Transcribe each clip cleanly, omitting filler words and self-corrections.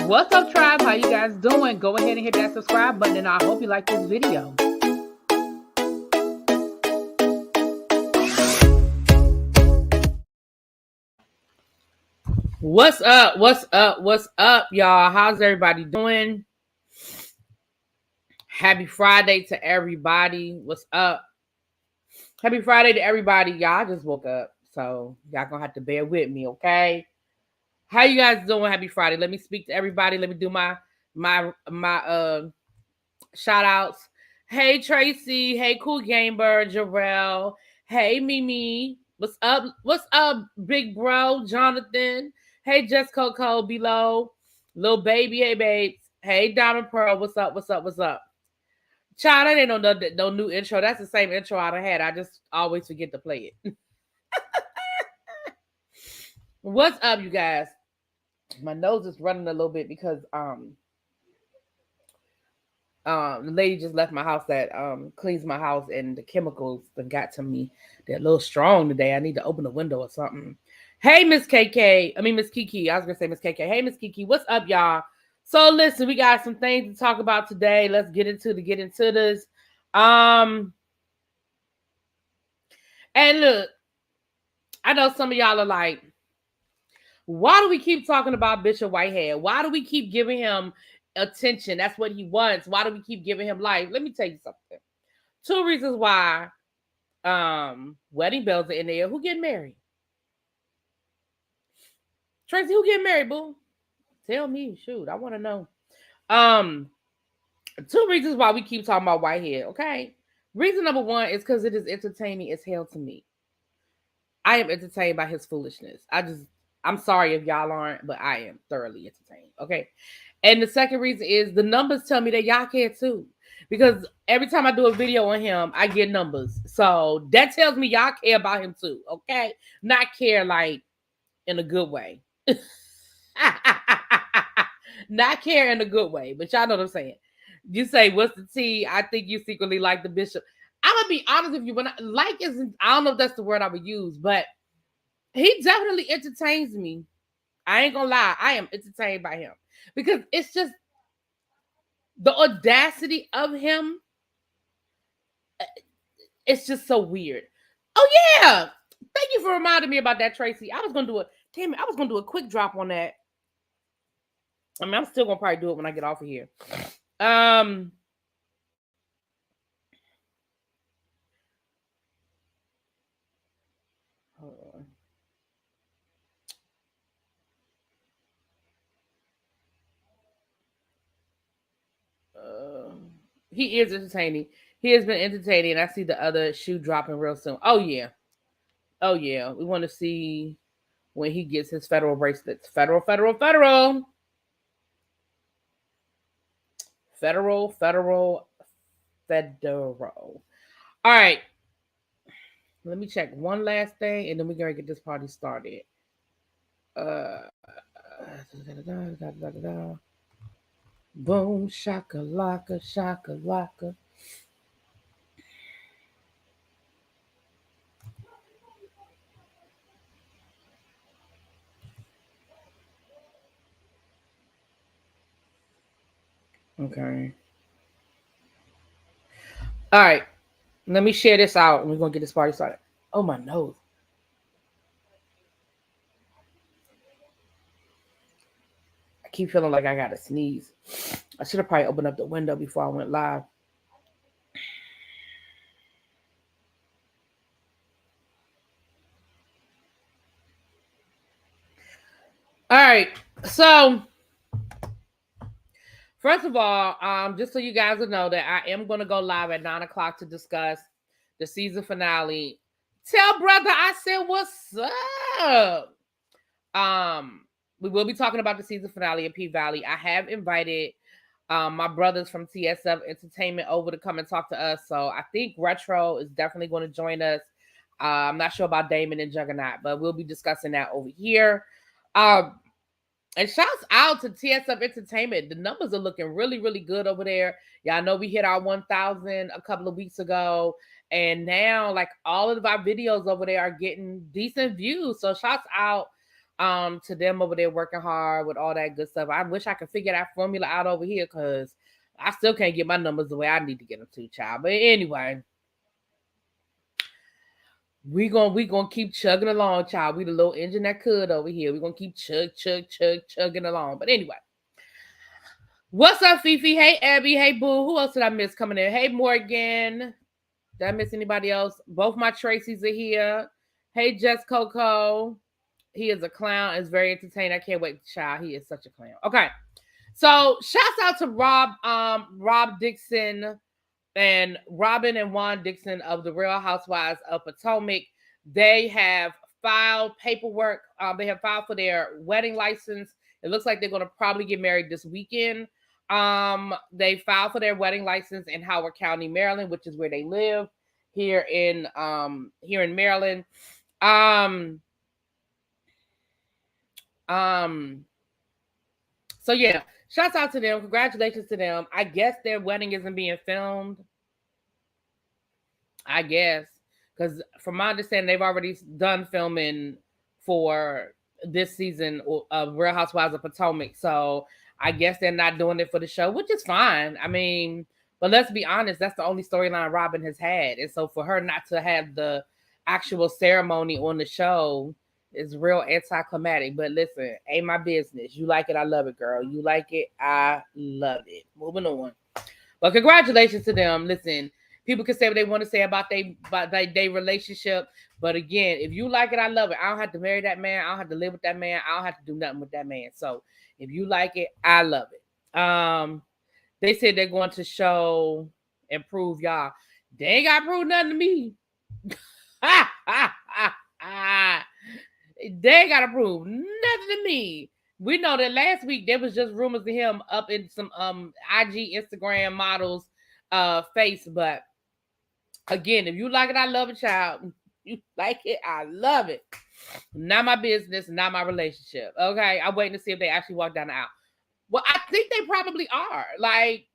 What's up, tribe? How you guys doing? Go ahead and hit that subscribe button, and I hope you like this video. What's up? What's up? What's up, y'all? How's everybody doing? Happy Friday to everybody. What's up? Happy Friday to everybody. Y'all, I just woke up, so y'all gonna have to bear with me, okay? How you guys doing? Happy Friday. Let me speak to everybody. Let me do my shout outs. Hey Tracy. Hey Cool Gamer, Jarrell. Hey Mimi. What's up? What's up, big bro? Jonathan. Hey Jess Coco below. Little baby. Hey babes. Hey Diamond Pearl. What's up? What's up? What's up? Child, that ain't no new intro. That's the same intro I had. I just always forget to play it. What's up, you guys? My nose is running a little bit because the lady just left my house that cleans my house, and the chemicals that got to me. They're a little strong today. I need to open the window or something. Hey, Miss KK. I mean, Miss Kiki. I was gonna say Miss KK. Hey, Miss Kiki. What's up, y'all? So listen, we got some things to talk about today. Let's get into this. And look, I know some of y'all are like, why do we keep talking about Bishop Whitehead? Why do we keep giving him attention? That's what he wants. Why do we keep giving him life? Let me tell you something. 2 reasons why wedding bells are in there. Who getting married? Tracy, who getting married, boo? Tell me. Shoot, I want to know. 2 reasons why we keep talking about Whitehead, okay? Reason number 1 is because it is entertaining as hell to me. I am entertained by his foolishness. I'm sorry if y'all aren't, but I am thoroughly entertained, okay? And the second reason is the numbers tell me that y'all care too. Because every time I do a video on him, I get numbers. So that tells me y'all care about him too, okay? Not care like in a good way. Not care in a good way, but y'all know what I'm saying. You say, what's the tea? I think you secretly like the bishop. I'm going to be honest with you. When I don't know if that's the word I would use, but he definitely entertains me. I ain't gonna lie. I am entertained by him because it's just the audacity of him. It's just so weird. Oh yeah. Thank you for reminding me about that, Tracy. I was going to do a quick drop on that. I mean, I'm still going to probably do it when I get off of here. Hold on. He is entertaining. He has been entertaining. I see the other shoe dropping real soon. Oh yeah. We want to see when he gets his federal bracelets. Federal. All right. Let me check one last thing, and then we're gonna get this party started. Boom, shakalaka, shakalaka. Okay. All right. Let me share this out, and we're gonna get this party started. Oh, my nose. I keep feeling like I gotta sneeze. I should have probably opened up the window before I went live. All right. So, first of all, just so you guys will know that I am going to go live at 9 o'clock to discuss the season finale. Tell brother I said what's up. We will be talking about the season finale of P Valley. I have invited my brothers from TSF Entertainment over to come and talk to us. So I think Retro is definitely going to join us. I'm not sure about Damon and Juggernaut, but we'll be discussing that over here. And shouts out to TSF Entertainment. The numbers are looking really, really good over there. Y'all know we hit our 1,000 a couple of weeks ago. And now, like, all of our videos over there are getting decent views. So shouts out To them over there working hard with all that good stuff. I wish I could figure that formula out over here because I still can't get my numbers the way I need to get them to, child. But anyway, we gonna keep chugging along, child. We the little engine that could over here. We gonna keep chugging along. But anyway, what's up, Fifi? Hey, Abby. Hey, Boo. Who else did I miss coming in? Hey, Morgan. Did I miss anybody else? Both my Tracys are here. Hey, Jess Coco. He is a clown. It's very entertaining. I can't wait to child. He is such a clown. Okay. So shouts out to Rob Dixon and Robin and Juan Dixon of the Real Housewives of Potomac. They have filed paperwork. They have filed for their wedding license. It looks like they're going to probably get married this weekend. They filed for their wedding license in Howard County, Maryland, which is where they live here in Maryland. So yeah, shouts out to them. Congratulations to them. I guess their wedding isn't being filmed. I guess. Because from my understanding, they've already done filming for this season of Real Housewives of Potomac. So I guess they're not doing it for the show, which is fine. I mean, but let's be honest, that's the only storyline Robin has had. And so for her not to have the actual ceremony on the show is real anticlimactic. But listen, ain't my business. You like it, I love it, girl. You like it, I love it. Moving on. But congratulations to them. Listen, people can say what they want to say about their relationship. But again, if you like it, I love it. I don't have to marry that man. I don't have to live with that man. I don't have to do nothing with that man. So if you like it, I love it. They said they're going to show and prove y'all. They ain't got to prove nothing to me. They ain't got to prove nothing to me. We know that last week there was just rumors of him up in some IG Instagram models face. But again, if you like it, I love it, child. You like it, I love it. Not my business, not my relationship. Okay, I'm waiting to see if they actually walk down the aisle. Well, I think they probably are. Like,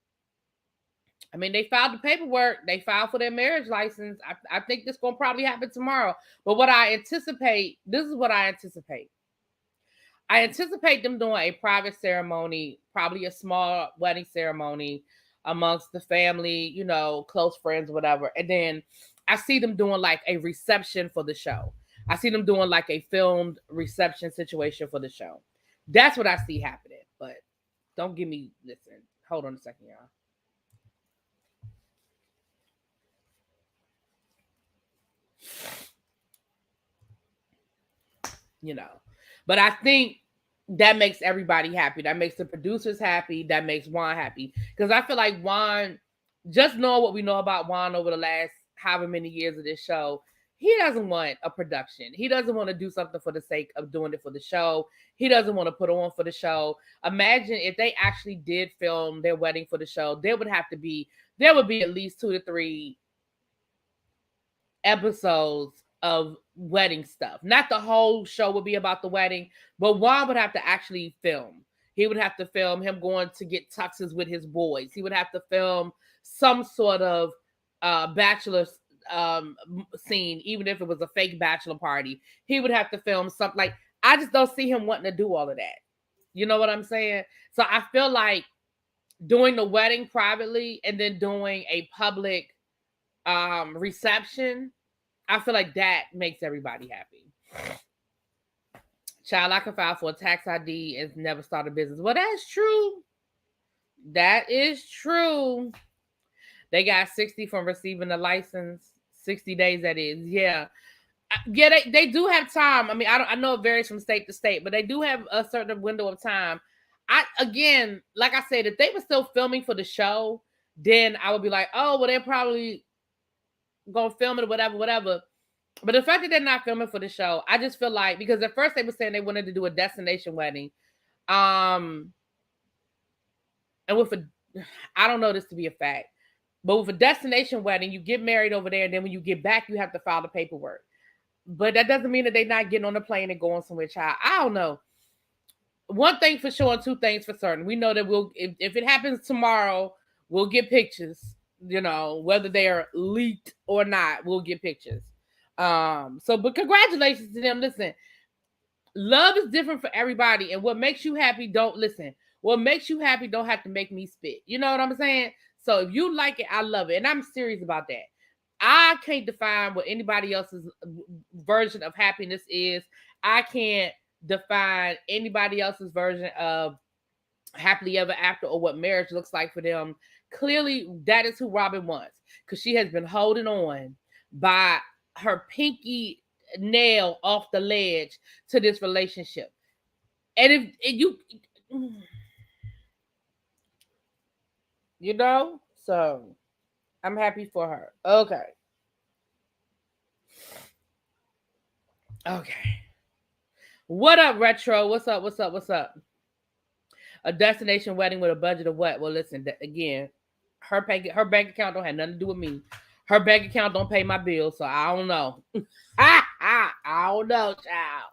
I mean, they filed the paperwork. They filed for their marriage license. I think this going to probably happen tomorrow. But what I anticipate, this is what I anticipate. I anticipate them doing a private ceremony, probably a small wedding ceremony amongst the family, you know, close friends, whatever. And then I see them doing like a reception for the show. I see them doing like a filmed reception situation for the show. That's what I see happening. But don't give me, listen, hold on a second, y'all. You know, but I think that makes everybody happy. That makes the producers happy. That makes Juan happy. Because I feel like Juan, just knowing what we know about Juan over the last however many years of this show, he doesn't want a production. He doesn't want to do something for the sake of doing it for the show. He doesn't want to put on for the show. Imagine if they actually did film their wedding for the show, there would be at least 2 to 3 episodes of wedding stuff. Not the whole show would be about the wedding, but Juan would have to actually film. He would have to film him going to get tuxes with his boys. He would have to film some sort of bachelor scene, even if it was a fake bachelor party. He would have to film something. Like, I just don't see him wanting to do all of that. You know what I'm saying? So I feel like doing the wedding privately and then doing a public reception, I feel like that makes everybody happy. Child, I can file for a tax ID and never start a business. Well, that's true. That is true. They got 60 from receiving the license. 60 days, that is. Yeah. Yeah, they do have time. I mean, I know it varies from state to state, but they do have a certain window of time. Again, like I said, if they were still filming for the show, then I would be like, oh, well, they're probably gonna film it, whatever. But the fact that they're not filming for the show, I just feel like, because at first they were saying they wanted to do a destination wedding. And I don't know this to be a fact, but with a destination wedding, you get married over there, and then when you get back, you have to file the paperwork. But that doesn't mean that they're not getting on the plane and going somewhere, child. I don't know. One thing for sure and 2 things for certain. We know that if it happens tomorrow, we'll get pictures, you know, whether they are leaked or not, we'll get pictures. But congratulations to them. Listen, Love is different for everybody, and what makes you happy, don't listen. What makes you happy don't have to make me spit. You know what I'm saying? So if you like it, I love it, and I'm serious about that. I can't define what anybody else's version of happiness is. I can't define anybody else's version of happily ever after or what marriage looks like for them. Clearly, that is who Robin wants because she has been holding on by her pinky nail off the ledge to this relationship. And if you, you know, so I'm happy for her. Okay. Okay. What up, Retro? What's up? What's up? What's up? A destination wedding with a budget of what? Well, listen, again, her bank account don't have nothing to do with me. Her bank account don't pay my bills, so I don't know. I don't know, child.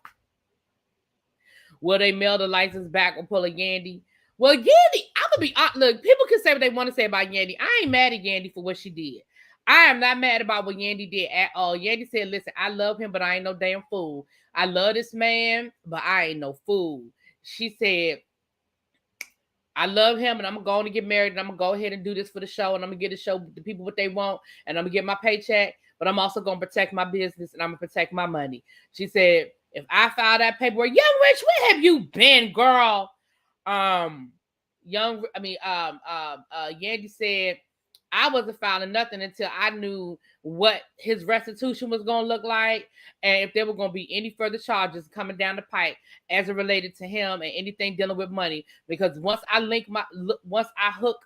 Will they mail the license back or pull a Yandy? Well, Yandy, I'm gonna be look. People can say what they want to say about Yandy. I ain't mad at Yandy for what she did. I am not mad about what Yandy did at all. Yandy said, "Listen, I love him, but I ain't no damn fool. I love this man, but I ain't no fool." She said, I love him, and I'm going to get married, and I'm going to go ahead and do this for the show, and I'm going to get the show the people what they want, and I'm going to get my paycheck, but I'm also going to protect my business, and I'm going to protect my money. She said, if I file that paperwork, Young Rich, where have you been, girl? Yandy said, I wasn't filing nothing until I knew what his restitution was going to look like and if there were going to be any further charges coming down the pipe as it related to him and anything dealing with money. Because once I hook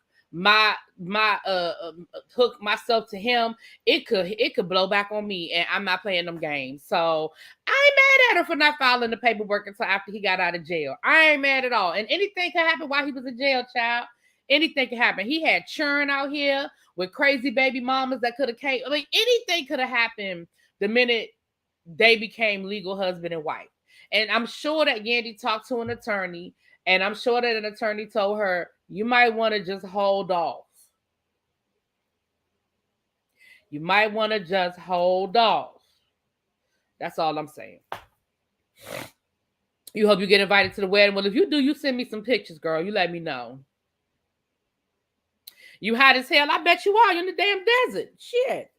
hook myself to him, it could blow back on me, and I'm not playing them games. So I ain't mad at her for not filing the paperwork until after he got out of jail. I ain't mad at all. And anything could happen while he was in jail, child. Anything could happen. He had churn out here with crazy baby mamas that could have came. I mean, anything could have happened the minute they became legal husband and wife. And I'm sure that Yandy talked to an attorney, and I'm sure that an attorney told her, you might want to just hold off. You might want to just hold off. That's all I'm saying. You hope you get invited to the wedding. Well, if you do, you send me some pictures, girl. You let me know. You hot as hell. I bet you are. You're in the damn desert. Shit.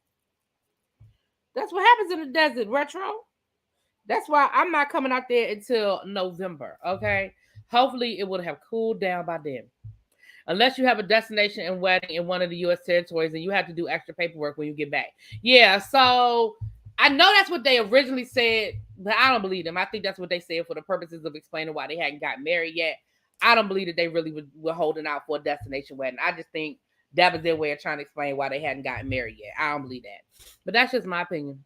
That's what happens in the desert, Retro. That's why I'm not coming out there until November, okay? Hopefully it would have cooled down by then. Unless you have a destination and wedding in one of the U.S. territories and you have to do extra paperwork when you get back. Yeah, so I know that's what they originally said, but I don't believe them. I think that's what they said for the purposes of explaining why they hadn't gotten married yet. I don't believe that they really were holding out for a destination wedding. I just think that was their way of trying to explain why they hadn't gotten married yet. I don't believe that. But that's just my opinion.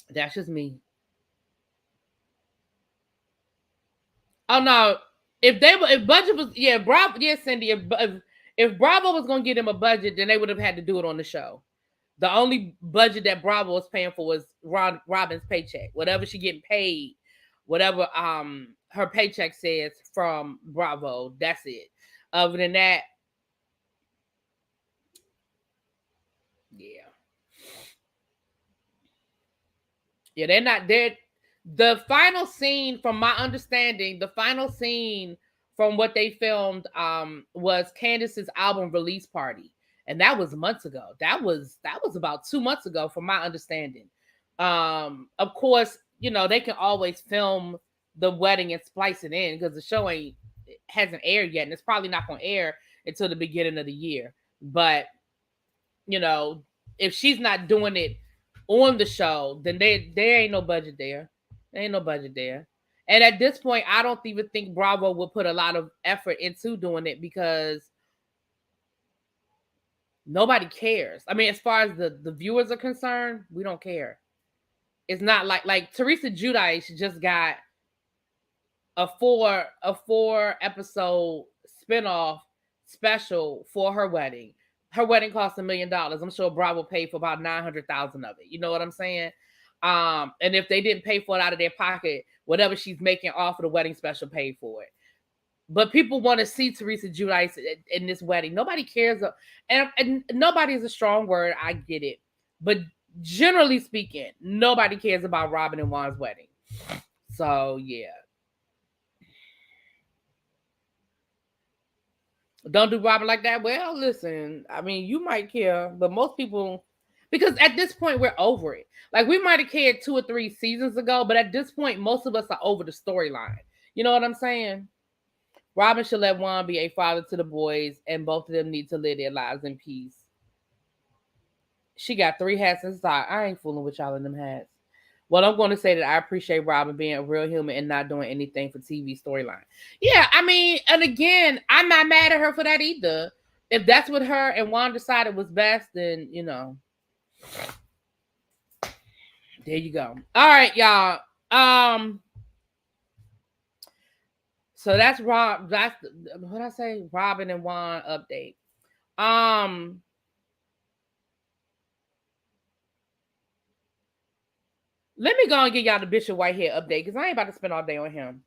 That's just me. Oh no. If budget was Cindy, if Bravo was gonna get him a budget, then they would have had to do it on the show. The only budget that Bravo was paying for was Robin's paycheck. Whatever she getting paid, whatever her paycheck says from Bravo, that's it. Other than that, yeah, they're not dead. The final scene, from my understanding, from what they filmed was Candace's album release party. And that was months ago. That was about 2 months ago, from my understanding. Of course, they can always film the wedding and splice it in because the show hasn't aired yet, and it's probably not going to air until the beginning of the year. But if she's not doing it on the show, then there ain't no budget there. There ain't no budget there. And at this point, I don't even think Bravo will put a lot of effort into doing it because nobody cares. I mean, as far as the viewers are concerned, we don't care. It's not like Teresa Giudice just got a four episode spinoff special for her wedding. Her wedding cost $1 million. I'm sure Bravo paid for about 900,000 of it. You know what I'm saying? And if they didn't pay for it out of their pocket, whatever she's making off of the wedding special paid for it. But people want to see Teresa Giudice in this wedding. Nobody cares. And nobody is a strong word. I get it. But generally speaking, nobody cares about Robin and Juan's wedding. So yeah. Don't do Robin like that. Well, listen, I mean, you might care, but most people, because at this point we're over it. Like we might have cared 2 or 3 seasons ago, but at this point, most of us are over the storyline. You know what I'm saying? Robin should let Juan be a father to the boys, and both of them need to live their lives in peace. She got 3 hats inside. I ain't fooling with y'all in them hats. Well, I'm going to say that I appreciate Robin being a real human and not doing anything for TV storyline. Yeah, I mean, and again, I'm not mad at her for that either. If that's what her and Juan decided was best, then, you know, there you go. All right, y'all. So that's Rob. That's what I say. Robin and Juan update. Let me go and give y'all the Bishop Whitehead update because I ain't about to spend all day on him.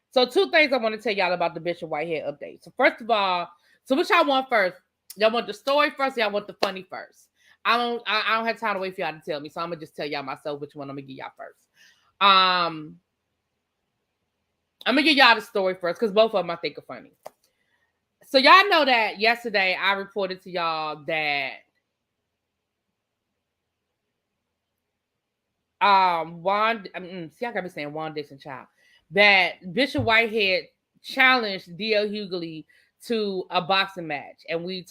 So 2 things I want to tell y'all about the Bishop Whitehead update. So first of all, so which y'all want first? Y'all want the story first or y'all want the funny first? I don't have time to wait for y'all to tell me, so I'm gonna just tell y'all myself which one I'm gonna give y'all first. I'm gonna give y'all the story first because both of them I think are funny. So y'all know that yesterday I reported to y'all that see, I gotta be saying Juan Dixon Child, that Bishop Whitehead challenged D.L. Hughley to a boxing match, and we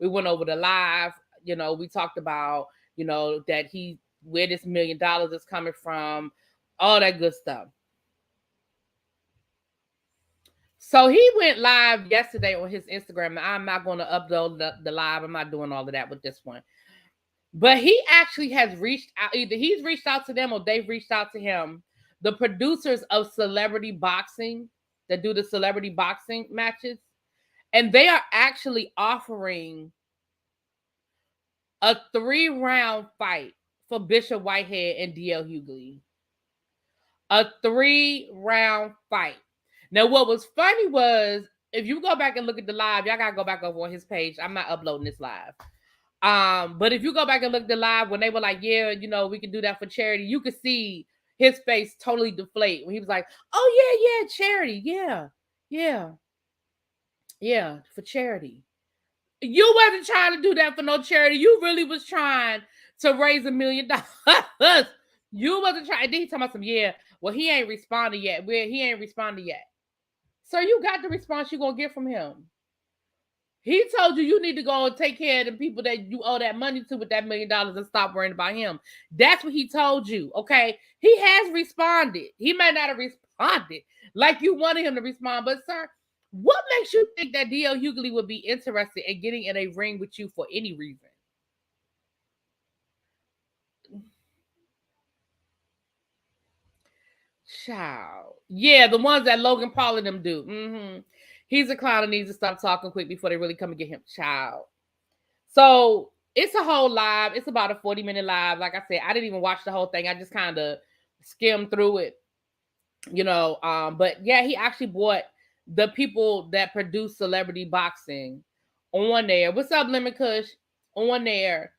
went over the live. You know, we talked about that where this $1 million is coming from, all that good stuff. So he went live yesterday on his Instagram. I'm not going to upload the live. I'm not doing all of that with this one. But he actually has reached out. Either he's reached out to them or they've reached out to him. The producers of celebrity boxing that do the celebrity boxing matches. And they are actually offering a 3-round fight for Bishop Whitehead and D.L. Hughley. A 3-round fight. Now, what was funny was, if you go back and look at the live, y'all got to go back over on his page. I'm not uploading this live. But if you go back and look at the live when they were like, yeah, we can do that for charity, you could see his face totally deflate when he was like, oh yeah, charity. Yeah, for charity. You wasn't trying to do that for no charity. You really was trying to raise $1 million. You wasn't trying. Then he talking about some, well, he ain't responded yet. He ain't responded yet. So you got the response you're going to get from him. He told you need to go and take care of the people that you owe that money to with that $1 million and stop worrying about him. That's what he told you, okay? He has responded. He may not have responded like you wanted him to respond, but sir, what makes you think that D.L. Hughley would be interested in getting in a ring with you for any reason? Child. Yeah, the ones that Logan Paul and them do. Mm-hmm. He's a clown and needs to stop talking quick before they really come and get him. Child. So it's a whole live. It's about a 40-minute live. Like I said, I didn't even watch the whole thing. I just kind of skimmed through it, But yeah, he actually brought the people that produce celebrity boxing on there. What's up, Lemon Kush? On there.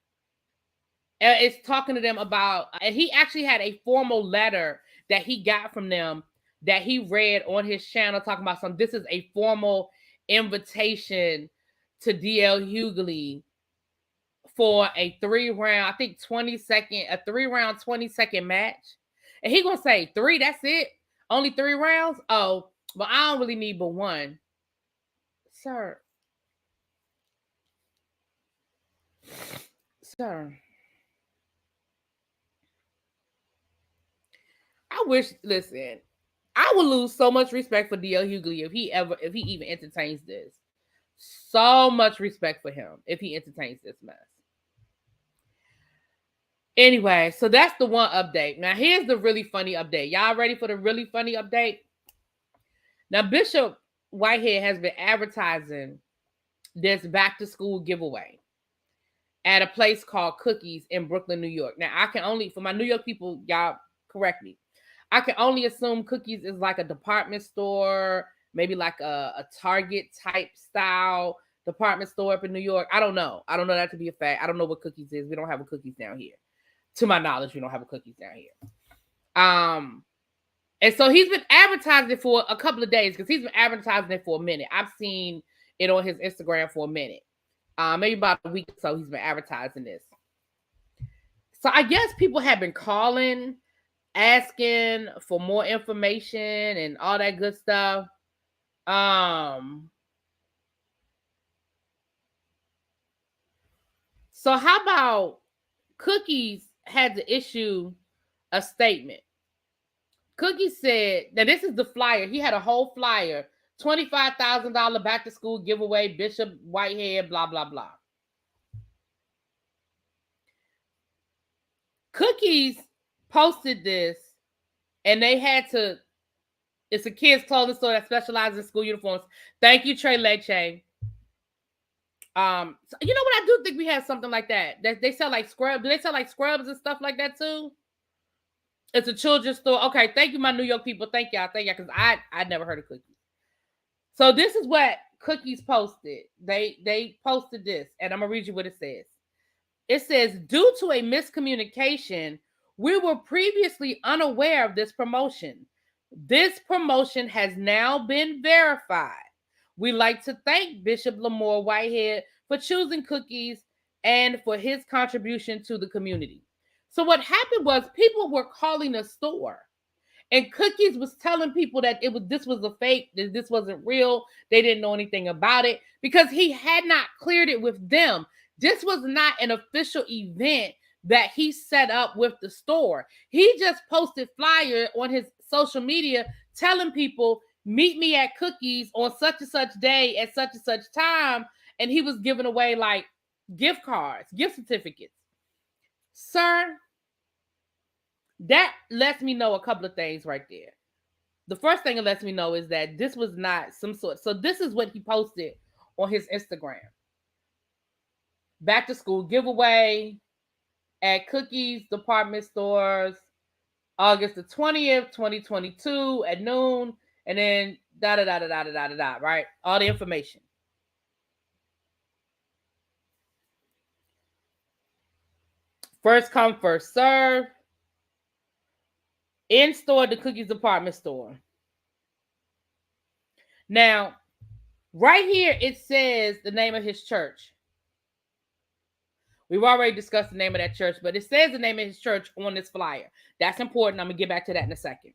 And it's talking to them about, and he actually had a formal letter that he got from them that he read on his channel talking about this is a formal invitation to D.L. Hughley for a 3-round, I think a 3-round, 20-second match. And he gonna say 3, that's it? Only 3 rounds? Oh, well, I don't really need but 1. Sir. I wish, listen, I would lose so much respect for D.L. Hughley if he even entertains this. So much respect for him if he entertains this mess. Anyway, so that's the one update. Now, here's the really funny update. Y'all ready for the really funny update? Now, Bishop Whitehead has been advertising this back-to-school giveaway at a place called Cookies in Brooklyn, New York. Now, I can only, for my New York people, y'all correct me, I can only assume Cookies is like a department store, maybe like a Target type style department store up in New York. I don't know. I don't know that to be a fact. I don't know what Cookies is. We don't have a Cookies down here. To my knowledge, we don't have a Cookies down here. And so he's been advertising it for a couple of days because he's been advertising it for a minute. I've seen it on his Instagram for a minute. Maybe about a week or so he's been advertising this. So I guess people have been calling, asking for more information and all that good stuff. So how about Cookies had to issue a statement. Cookie said that this is the flyer. He had a whole flyer, $25,000 back to school giveaway, Bishop Whitehead, blah, blah, blah. Cookies posted this, and they had to, it's a kids' clothing store that specializes in school uniforms. Thank you, Trey Leche. So you know what? I do think we have something like that. That they sell like scrubs. Do they sell like scrubs and stuff like that too? It's a children's store. Okay, thank you, my New York people. Thank y'all, because I never heard of Cookies. So this is what Cookies posted. They posted this, and I'm gonna read you what it says. It says, due to a miscommunication, we were previously unaware of this promotion. This promotion has now been verified. We'd like to thank Bishop Lamore Whitehead for choosing Cookies and for his contribution to the community. So what happened was people were calling the store, and Cookies was telling people that this was a fake, that this wasn't real. They didn't know anything about it because he had not cleared it with them. This was not an official event that he set up with the store. He just posted flyer on his social media telling people, meet me at Cookies on such and such day at such and such time. And he was giving away like gift cards, gift certificates. Sir, that lets me know a couple of things right there. The first thing it lets me know is that this was not some sort. So this is what he posted on his Instagram. Back to school giveaway at Cookies department stores, August the 20th, 2022 at noon. And then right? All the information. First come, first serve. In store, the Cookies department store. Now, right here, it says the name of his church. We've already discussed the name of that church, but it says the name of his church on this flyer. That's important. I'm going to get back to that in a second.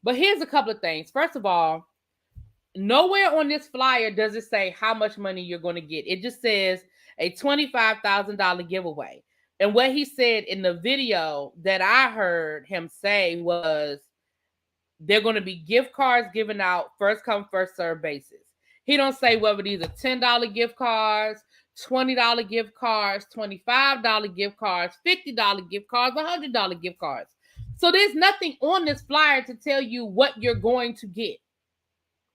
But here's a couple of things. First of all, nowhere on this flyer does it say how much money you're going to get. It just says a $25,000 giveaway. And what he said in the video that I heard him say was they're going to be gift cards given out first come, first serve basis. He don't say whether these are $10 gift cards, $20 gift cards, $25 gift cards, $50 gift cards, $100 gift cards. So there's nothing on this flyer to tell you what you're going to get.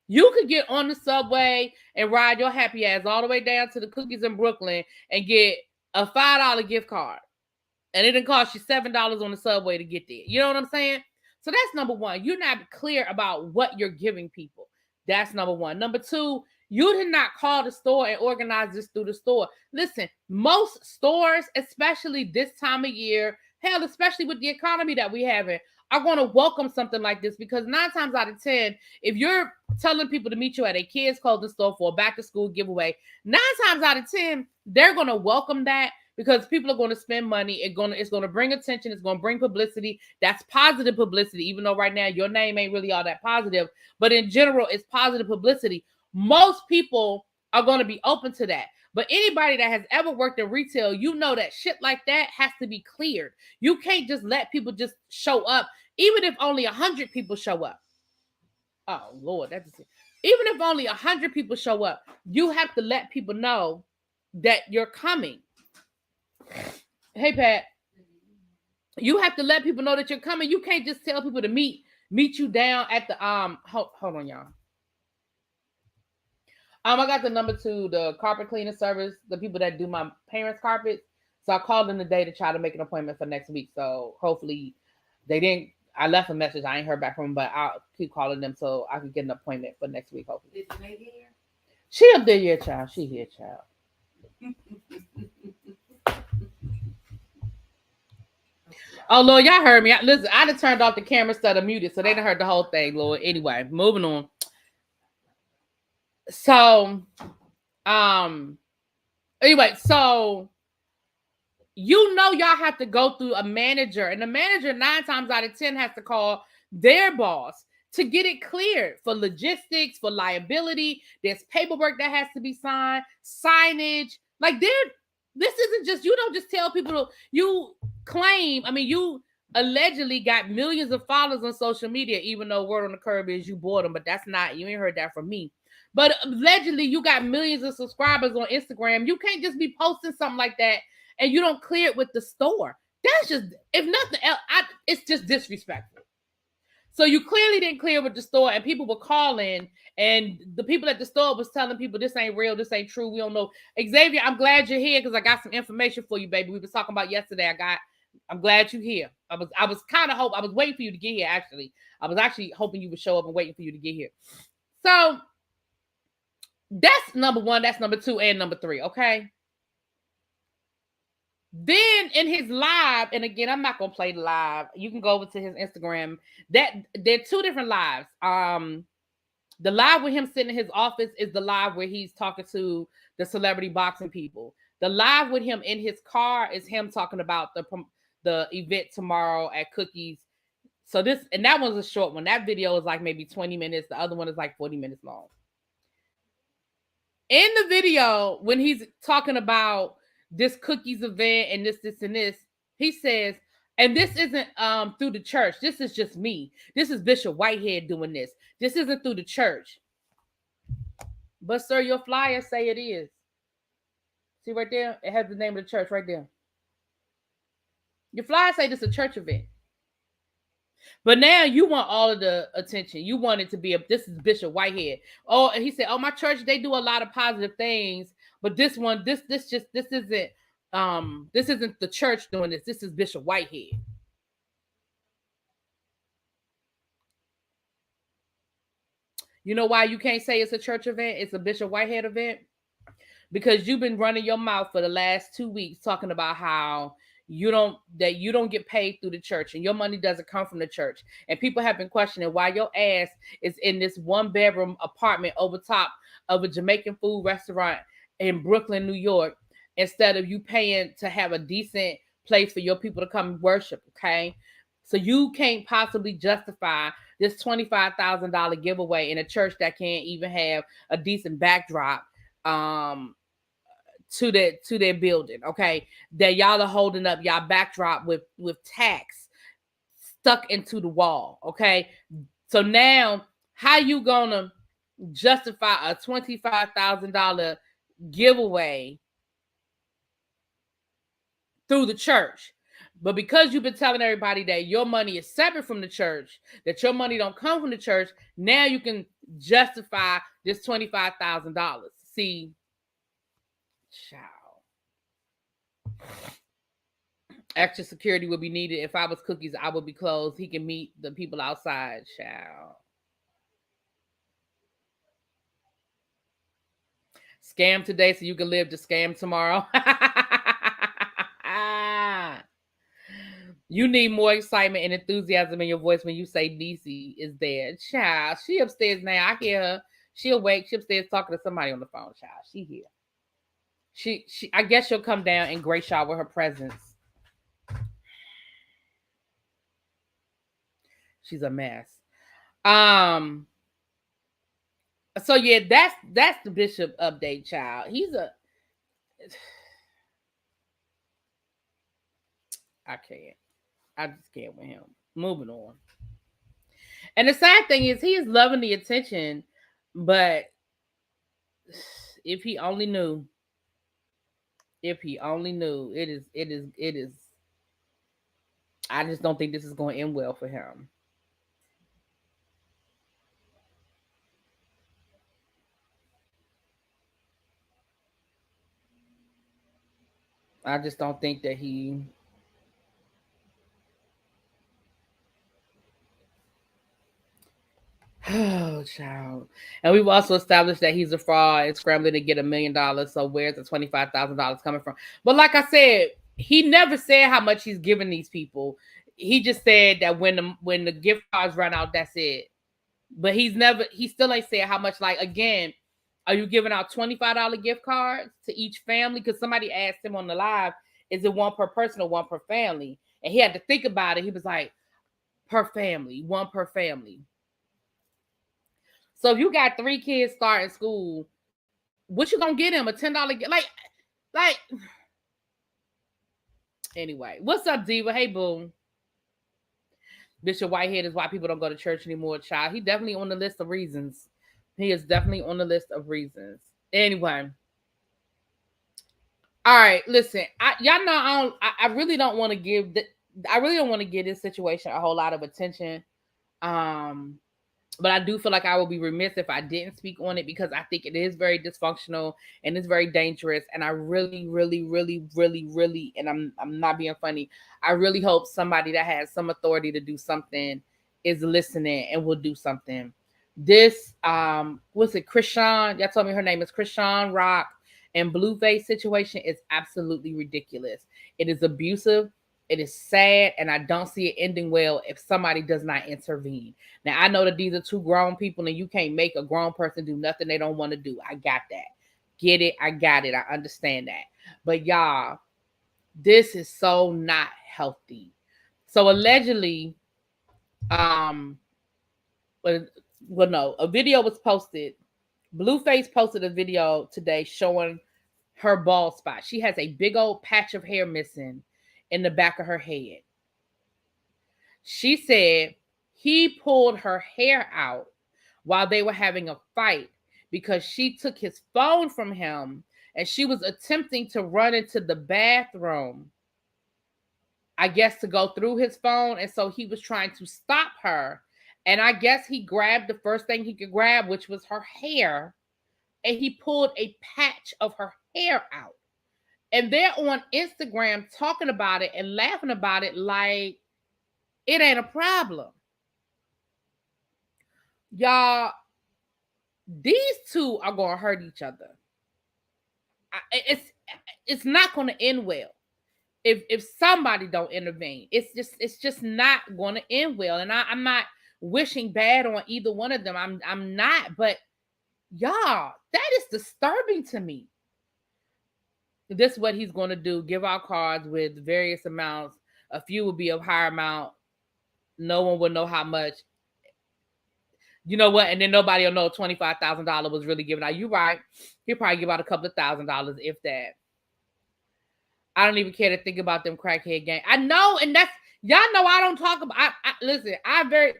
You could get on the subway and ride your happy ass all the way down to the Cookies in Brooklyn and get a $5 gift card. And it didn't cost you $7 on the subway to get there. You know what I'm saying? So that's number one. You're not clear about what you're giving people. That's number one. Number two, you did not call the store and organize this through the store. Listen, most stores, especially this time of year, hell, especially with the economy that we have in, are going to welcome something like this because 9 times out of 10, if you're telling people to meet you at a kids' clothing store for a back-to-school giveaway, 9 times out of 10, they're going to welcome that because people are going to spend money. It's going to bring attention. It's going to bring publicity. That's positive publicity, even though right now your name ain't really all that positive. But in general, it's positive publicity. Most people are going to be open to that. But anybody that has ever worked in retail, you know that shit like that has to be cleared. You can't just let people just show up, even if only 100 people show up. Oh, Lord, that's even if only 100 people show up, you have to let people know that you're coming. Hey, Pat, you have to let people know that you're coming. You can't just tell people to meet you down at the hold on, y'all. I got the number to the carpet cleaning service, the people that do my parents' carpets. So I called them today to try to make an appointment for next week. So hopefully they didn't. I left a message. I ain't heard back from them, but I'll keep calling them so I can get an appointment for next week. Hopefully. Is the lady here? She up there, yeah, child. She here, child. Oh, Lord, y'all heard me. Listen, I done turned off the camera instead of muted, so they done heard the whole thing, Lord. Anyway, moving on. So, anyway, so y'all have to go through a manager, and the manager 9 times out of 10 has to call their boss to get it cleared for logistics, for liability. There's paperwork that has to be signed, signage. Like this isn't just, you don't just tell people you claim. I mean, you allegedly got millions of followers on social media, even though word on the curb is you bought them, but that's not, you ain't heard that from me. But allegedly you got millions of subscribers on Instagram. You can't just be posting something like that and you don't clear it with the store. That's just, if nothing else, it's just disrespectful. So you clearly didn't clear with the store, and people were calling, and the people at the store was telling people this ain't real, this ain't true, we don't know. Xavier, I'm glad you're here because I got some information for you, baby. We was talking about yesterday. I'm glad you're here. I was kind of I was waiting for you to get here, actually. I was actually hoping you would show up and waiting for you to get here. So that's number 1, that's number 2, and number 3, okay? Then in his live, and again, I'm not gonna play the live. You can go over to his Instagram. That there are 2 different lives. The live with him sitting in his office is the live where he's talking to the celebrity boxing people. The live with him in his car is him talking about the event tomorrow at Cookies. So that one's a short one. That video is like maybe 20 minutes. The other one is like 40 minutes long. In the video, when he's talking about this Cookies event and this, and this, he says, and this isn't through the church. This is just me. This is Bishop Whitehead doing this. This isn't through the church. But sir, your flyer say it is. See right there? It has the name of the church right there. Your flyer say this is a church event. But now you want all of the attention. You want it to be this is Bishop Whitehead. Oh, and he said, oh, my church, they do a lot of positive things. But this one, this isn't the church doing this. This is Bishop Whitehead. You know why you can't say it's a church event? It's a Bishop Whitehead event? Because you've been running your mouth for the last 2 weeks talking about how you don't get paid through the church and your money doesn't come from the church. And people have been questioning why your ass is in this 1-bedroom apartment over top of a Jamaican food restaurant in Brooklyn, New York, instead of you paying to have a decent place for your people to come worship, okay? So you can't possibly justify this $25,000 giveaway in a church that can't even have a decent backdrop to their building, okay? That y'all are holding up y'all backdrop with tax stuck into the wall, okay? So now, how you gonna justify a $25,000 giveaway through the church? But because you've been telling everybody that your money is separate from the church, that your money don't come from the church, now you can justify this $25,000. See, child. Extra security would be needed. If I was Cookies, I would be closed. He can meet the people outside, child. Scam today so you can live to scam tomorrow. You need more excitement and enthusiasm in your voice when you say Niecy is there. Child, she upstairs now. I hear her. She awake. She upstairs talking to somebody on the phone, child. She here. She I guess she'll come down and grace y'all with her presence. She's a mess. So yeah, that's the Bishop update, child. I just can't with him. Moving on. And the sad thing is he is loving the attention, but if he only knew. If he only knew. It is. I just don't think this is going to end well for him. I just don't think that he. Oh, child. And we've also established that he's a fraud and scrambling to get $1 million. So where's the $25,000 coming from? But like I said, he never said how much he's giving these people. he just said that when the gift cards run out, that's it. But he still ain't said how much. Like, again, are you giving out $25 gift cards to each family? Because somebody asked him on the live, is it one per person or one per family? And he had to think about it. He was like, per family, one per family. So if you got 3 kids starting school, what you gonna get him? A $10 gift? Like. Anyway, what's up, Diva? Hey, boom. Bishop Whitehead is why people don't go to church anymore, child. He definitely on the list of reasons. He is definitely on the list of reasons. Anyway. All right, listen. Y'all know I really don't want to give this situation a whole lot of attention. But I do feel like I would be remiss if I didn't speak on it, because I think it is very dysfunctional and it's very dangerous. And I really, really, really, really, really, and I'm not being funny, I really hope somebody that has some authority to do something is listening and will do something. This, what's it, Krishan? Y'all told me her name is Krishan Rock, and Blueface situation is absolutely ridiculous. It is abusive. It is sad, and I don't see it ending well if somebody does not intervene. Now, I know that these are 2 grown people, and you can't make a grown person do nothing they don't want to do. I got that. Get it? I got it. I understand that. But y'all, this is so not healthy. So allegedly, a video was posted. Blueface posted a video today showing her bald spot. She has a big old patch of hair missing in the back of her head. She said he pulled her hair out while they were having a fight because she took his phone from him and she was attempting to run into the bathroom, I guess, to go through his phone. And so he was trying to stop her. And I guess he grabbed the first thing he could grab, which was her hair. And he pulled a patch of her hair out. And they're on Instagram talking about it and laughing about it like it ain't a problem. Y'all, these 2 are going to hurt each other. It's not going to end well if somebody don't intervene. It's just not going to end well. And I'm not wishing bad on either one of them. I'm not. But y'all, that is disturbing to me. This is what he's going to do. Give out cards with various amounts. A few will be of higher amount. No one will know how much. You know what? And then nobody will know $25,000 was really given out. You're right. He'll probably give out a couple of $1,000, if that. I don't even care to think about them crackhead gang. I know, and that's, y'all know I don't talk about. Listen. I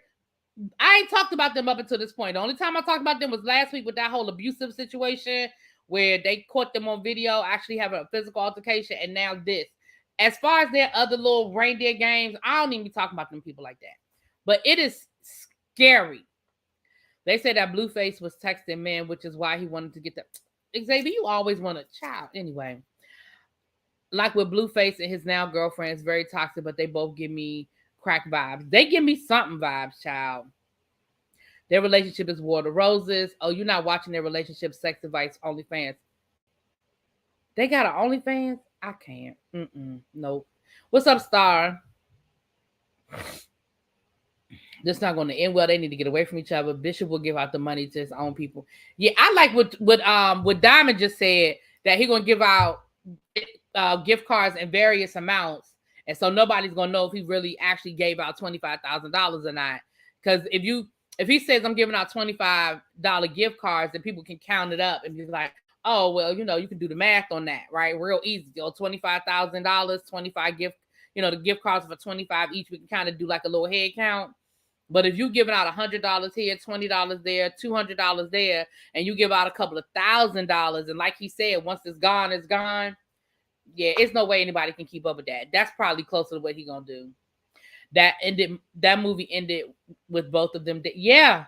ain't talked about them up until this point. The only time I talked about them was last week with that whole abusive situation where they caught them on video actually having a physical altercation, and now this. As far as their other little reindeer games, I don't even be talking about them people like that. But it is scary. They say that Blueface was texting men, which is why he wanted to get that. Xavier, you always want a child. Anyway, like with Blueface and his now girlfriend, it's very toxic, but they both give me crack vibes. They give me something vibes, child. Their relationship is water roses. Oh, you're not watching their relationship, sex advice, OnlyFans. They got an OnlyFans? I can't. Nope. What's up, Star? This not going to end well. They need to get away from each other. Bishop will give out the money to his own people. Yeah, I like what Diamond just said, that he's going to give out gift cards in various amounts, and so nobody's going to know if he really actually gave out $25,000 or not. Because if he says I'm giving out $25 gift cards, then people can count it up and be like, oh, well, you can do the math on that, right? Real easy. $25,000, 25 gift, the gift cards for 25 each. We can kind of do like a little head count. But if you giving out $100 here, $20 there, $200 there, and you give out a couple of $1,000, and like he said, once it's gone, it's gone. Yeah, it's no way anybody can keep up with that. That's probably closer to what he gonna do. That movie ended with both of them. Yeah.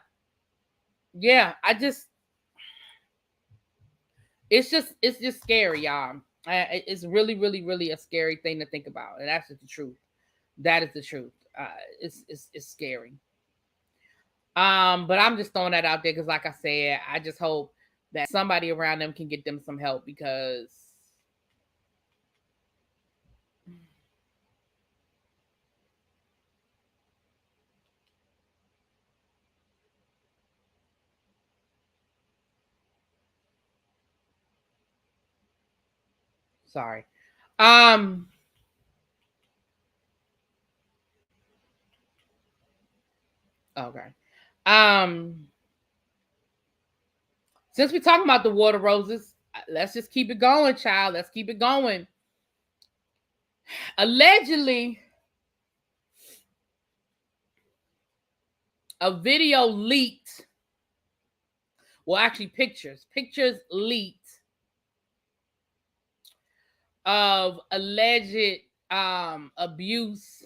It's just scary, y'all. It's really, really, really a scary thing to think about, and that's just the truth. That is the truth. It's scary. But I'm just throwing that out there because, like I said, I just hope that somebody around them can get them some help, because Sorry. Um. Okay. Um. Since we're talking about the water roses, let's just keep it going, child. Let's keep it going. Allegedly, a video leaked. Well, actually, pictures. Pictures leaked of alleged abuse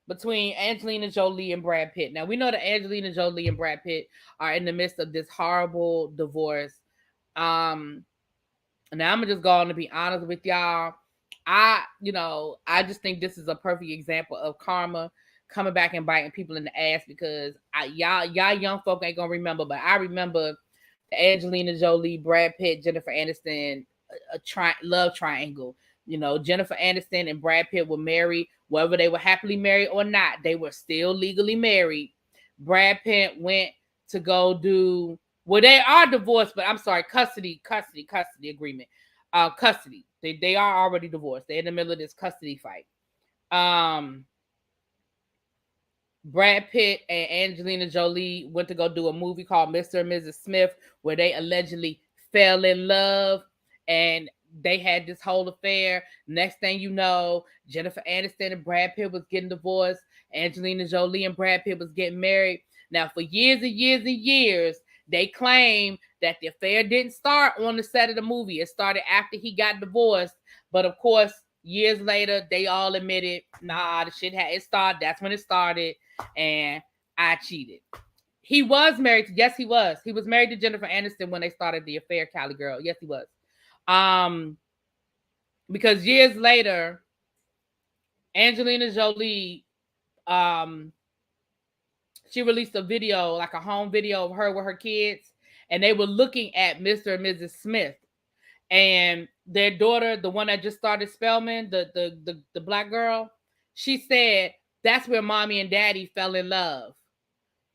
between Angelina Jolie and Brad Pitt. Now we know that Angelina Jolie and Brad Pitt are in the midst of this horrible divorce. Now I'm gonna just go on to be honest with y'all. I just think this is a perfect example of karma coming back and biting people in the ass because y'all young folk ain't gonna remember, but I remember the Angelina Jolie, Brad Pitt, Jennifer Aniston love triangle. Jennifer Aniston and Brad Pitt were married, whether they were happily married or not. They were still legally married. Brad Pitt went to go do they are divorced, but I'm sorry, custody agreement. Custody. They are already divorced. They're in the middle of this custody fight. Brad Pitt and Angelina Jolie went to go do a movie called Mr. and Mrs. Smith, where they allegedly fell in love and they had this whole affair. Next thing you know, Jennifer Aniston and Brad Pitt was getting divorced. Angelina Jolie and Brad Pitt was getting married. Now, for years and years and years, they claim that the affair didn't start on the set of the movie. It started after he got divorced. But of course, years later, they all admitted, nah, the shit it started. That's when it started. And I cheated. He was married. Yes, he was. He was married to Jennifer Aniston when they started the affair, Cali Girl. Yes, he was. Because years later, Angelina Jolie, she released a video, like a home video of her with her kids, and they were looking at Mr. and Mrs. Smith. And their daughter, the one that just started Spelman, the black girl, she said that's where mommy and daddy fell in love.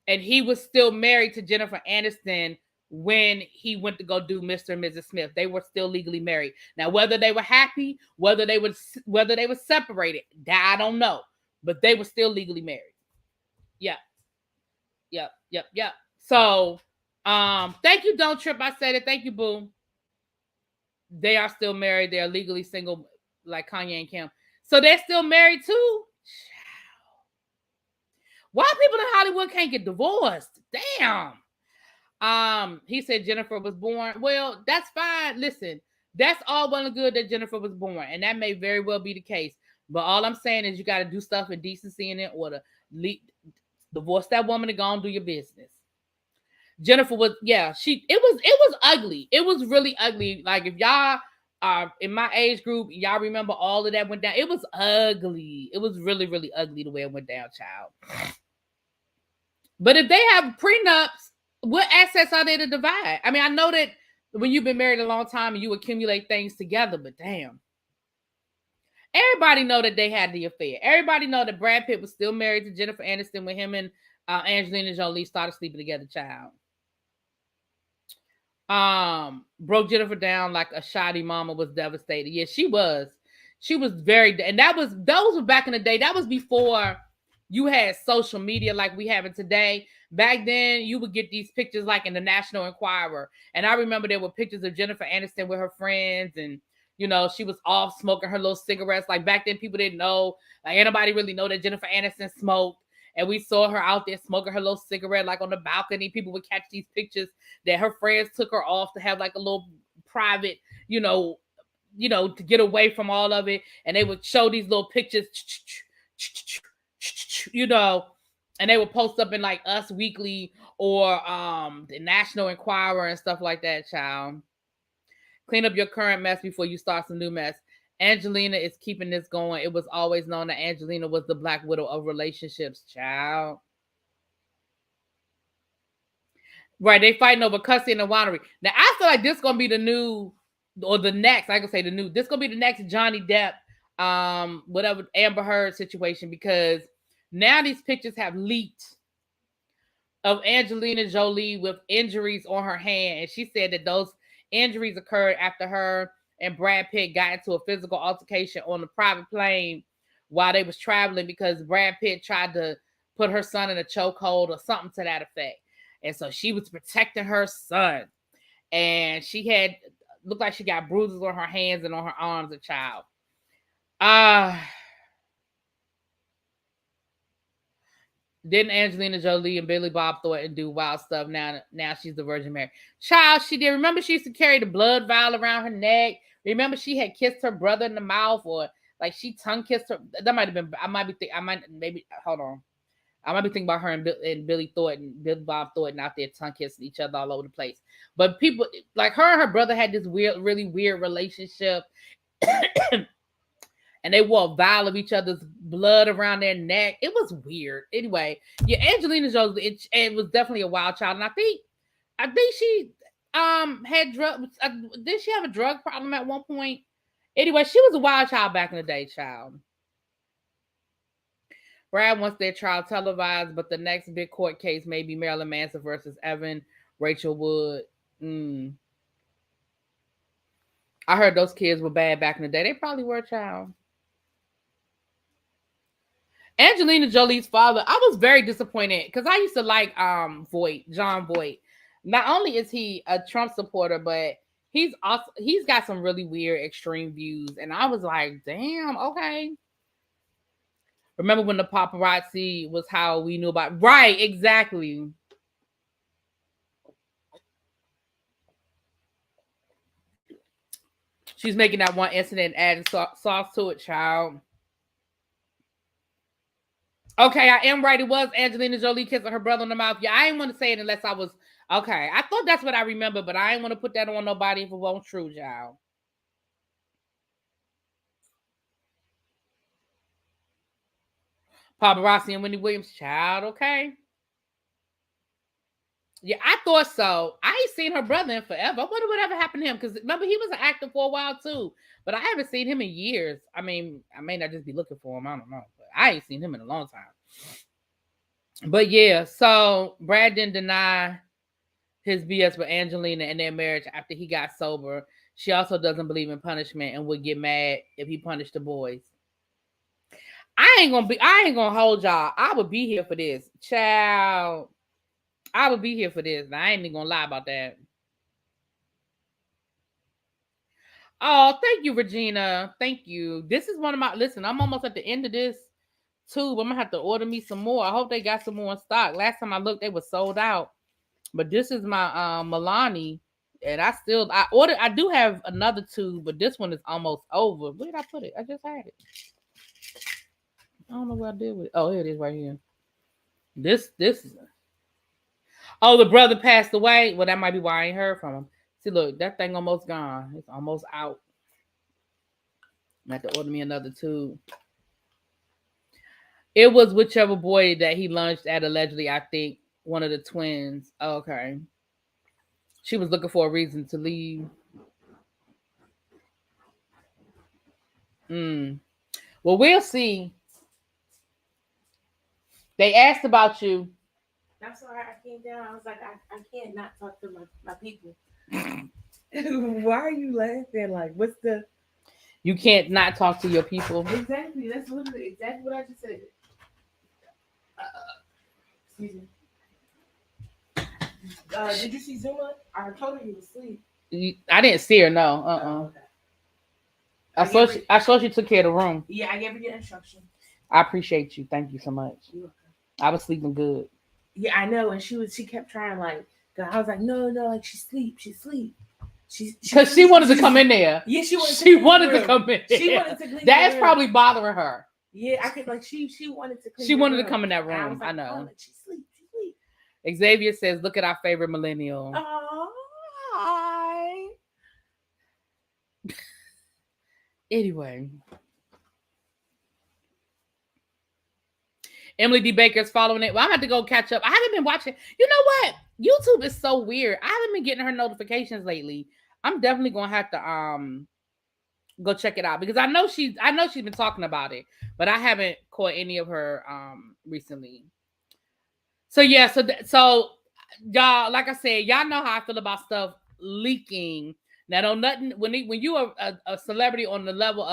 And he was still married to Jennifer Aniston when he went to go do Mr. and Mrs. Smith. They were still legally married. Now, whether they were happy, whether they were separated, I don't know. But they were still legally married. Yeah. Yep. So, thank you, Don't Trip. I said it. Thank you, Boo. They are still married. They are legally single, like Kanye and Kim. So they're still married too? Why people in Hollywood can't get divorced? Damn. He said Jennifer was born. Well, that's fine. Listen, that's all well and good that Jennifer was born, and that may very well be the case. But all I'm saying is you got to do stuff in decency and in order. Divorce that woman and go and do your business. Jennifer was, it was ugly. It was really ugly. Like if y'all are in my age group, y'all remember all of that went down. It was ugly. It was really, really ugly the way it went down, child. But if they have prenups, what assets are they to divide? I mean, I know that when you've been married a long time and you accumulate things together, but damn. Everybody know that they had the affair. Everybody know that Brad Pitt was still married to Jennifer Aniston when him and Angelina Jolie started sleeping together, child. Broke Jennifer down like a shoddy mama, was devastated. Yeah, she was. She was very, and those were back in the day. That was before you had social media like we have it today. Back then, you would get these pictures like in the National Enquirer. And I remember there were pictures of Jennifer Aniston with her friends, and she was off smoking her little cigarettes. Like back then, people didn't know, like anybody really know that Jennifer Aniston smoked. And we saw her out there smoking her little cigarette, like on the balcony. People would catch these pictures that her friends took her off to have like a little private, to get away from all of it. And they would show these little pictures, and they would post up in like Us Weekly or the National Enquirer and stuff like that, child. Clean up your current mess before you start some new mess. Angelina is keeping this going. It was always known that Angelina was the Black Widow of relationships, child. Right, they fighting over custody in the winery. Now, I feel like this is going to be the new, or the next, I can say this is going to be the next Johnny Depp, whatever, Amber Heard situation, because Now these pictures have leaked of Angelina Jolie with injuries on her hand. And she said that those injuries occurred after her and Brad Pitt got into a physical altercation on the private plane while they was traveling because Brad Pitt tried to put her son in a chokehold or something to that effect. And so she was protecting her son. And she had looked like she got bruises on her hands and on her arms, a child. Didn't Angelina Jolie and Billy Bob Thornton do wild stuff? Now she's the Virgin Mary. Child, she did. Remember she used to carry the blood vial around her neck? Remember she had kissed her brother in the mouth, or like she tongue kissed her? That might have been, hold on. I might be thinking about her and Billy Bob Thornton out there tongue kissing each other all over the place. But people, like her and her brother had this really weird relationship. And they wore a vial of each other's blood around their neck. It was weird. Anyway, yeah, Angelina Jolie, it was definitely a wild child. And I think she had drugs. Did she have a drug problem at one point? Anyway, she was a wild child back in the day, child. Brad wants their trial televised, but the next big court case may be Marilyn Manson versus Evan Rachel Wood. I heard those kids were bad back in the day. They probably were, child. Angelina Jolie's father, I was very disappointed because I used to like Jon Voight. Not only is he a Trump supporter, but he's got some really weird extreme views. And I was like, damn, okay. Remember when the paparazzi was how we knew about, right, exactly. She's making that one incident and adding sauce to it, child. Okay, I am right. It was Angelina Jolie kissing her brother in the mouth. Yeah, I didn't want to say it unless I was okay. I thought that's what I remember, but I didn't want to put that on nobody if it wasn't true, child. Paparazzi and Wendy Williams, child. Okay. Yeah, I thought so. I ain't seen her brother in forever. I wonder whatever happened to him because remember he was an actor for a while too, but I haven't seen him in years. I mean, I may not just be looking for him. I don't know, but I ain't seen him in a long time. But yeah, so Brad didn't deny his BS with Angelina and their marriage after he got sober. She also doesn't believe in punishment and would get mad if he punished the boys. I ain't gonna hold y'all. I would be here for this, child. I would be here for this. I ain't even gonna lie about that. Oh, thank you, Regina. Thank you. This is one of my listen. I'm almost at the end of this tube. I'm gonna have to order me some more. I hope they got some more in stock. Last time I looked, they were sold out. But this is my Milani, and I ordered. I do have another tube, but this one is almost over. Where did I put it? I just had it. I don't know what I did with it. Oh, here it is right here. This is. Oh, the brother passed away. Well, that might be why I ain't heard from him. See, look, that thing almost gone. It's almost out. I have to order me another tube. It was whichever boy that he lunged at, allegedly, I think. One of the twins. Oh, okay. She was looking for a reason to leave. Well, we'll see. They asked about you. That's why I came down. I was like, I can't not talk to my people. Why are you laughing? Like, what's the... You can't not talk to your people. Exactly. That's literally exactly what I just said. Excuse me. Did you see Zuma? I told her you was asleep. I didn't see her, no. Okay. I saw she took care of the room. Yeah, I gave her your instruction. I appreciate you. Thank you so much. You're welcome. I was sleeping good. Yeah, I know. And she kept trying, like, I was like, no, like, she sleep. Because she wanted to come in there. Yeah, she wanted to come in. She wanted to clean That's probably bothering her. Yeah, I could, like, she wanted to clean. She wanted to come in that room. I know. Oh, like, she sleep. Xavier says, look at our favorite millennial. Oh, hi. Anyway. Emily D. Baker's following it. Well, I'm going to go catch up. I haven't been watching. You know what? YouTube is so weird. I haven't been getting her notifications lately. I'm definitely going to have to go check it out because I know she's been talking about it, but I haven't caught any of her recently. So yeah, so y'all, like I said, y'all know how I feel about stuff leaking. Now, don't nothing when you are a celebrity on the level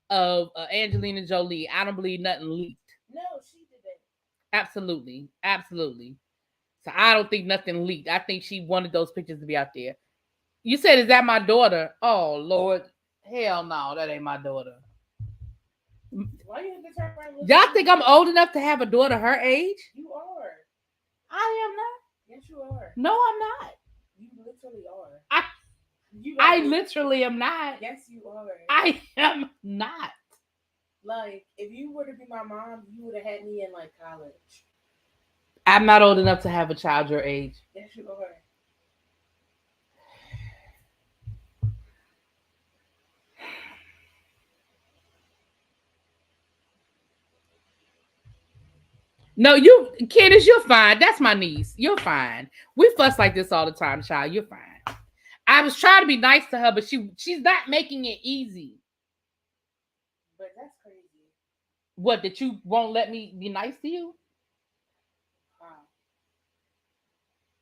of Angelina Jolie, I don't believe nothing leaked. No, she didn't. Absolutely, absolutely. So I don't think nothing leaked. I think she wanted those pictures to be out there. You said, "Is that my daughter?" Oh Lord, hell no, that ain't my daughter. Why you have to turn around? Y'all think I'm old enough to have a daughter her age? You are. I am not. Yes, you are. No, I'm not. You literally are. I literally am not. Yes, you are. I am not. Like, if you were to be my mom, you would have had me in like college. I'm not old enough to have a child your age. Yes, you are. No, Candace, you're fine. That's my niece. You're fine. We fuss like this all the time, child. You're fine. I was trying to be nice to her, but she's not making it easy. But that's crazy. What, that you won't let me be nice to you? Wow.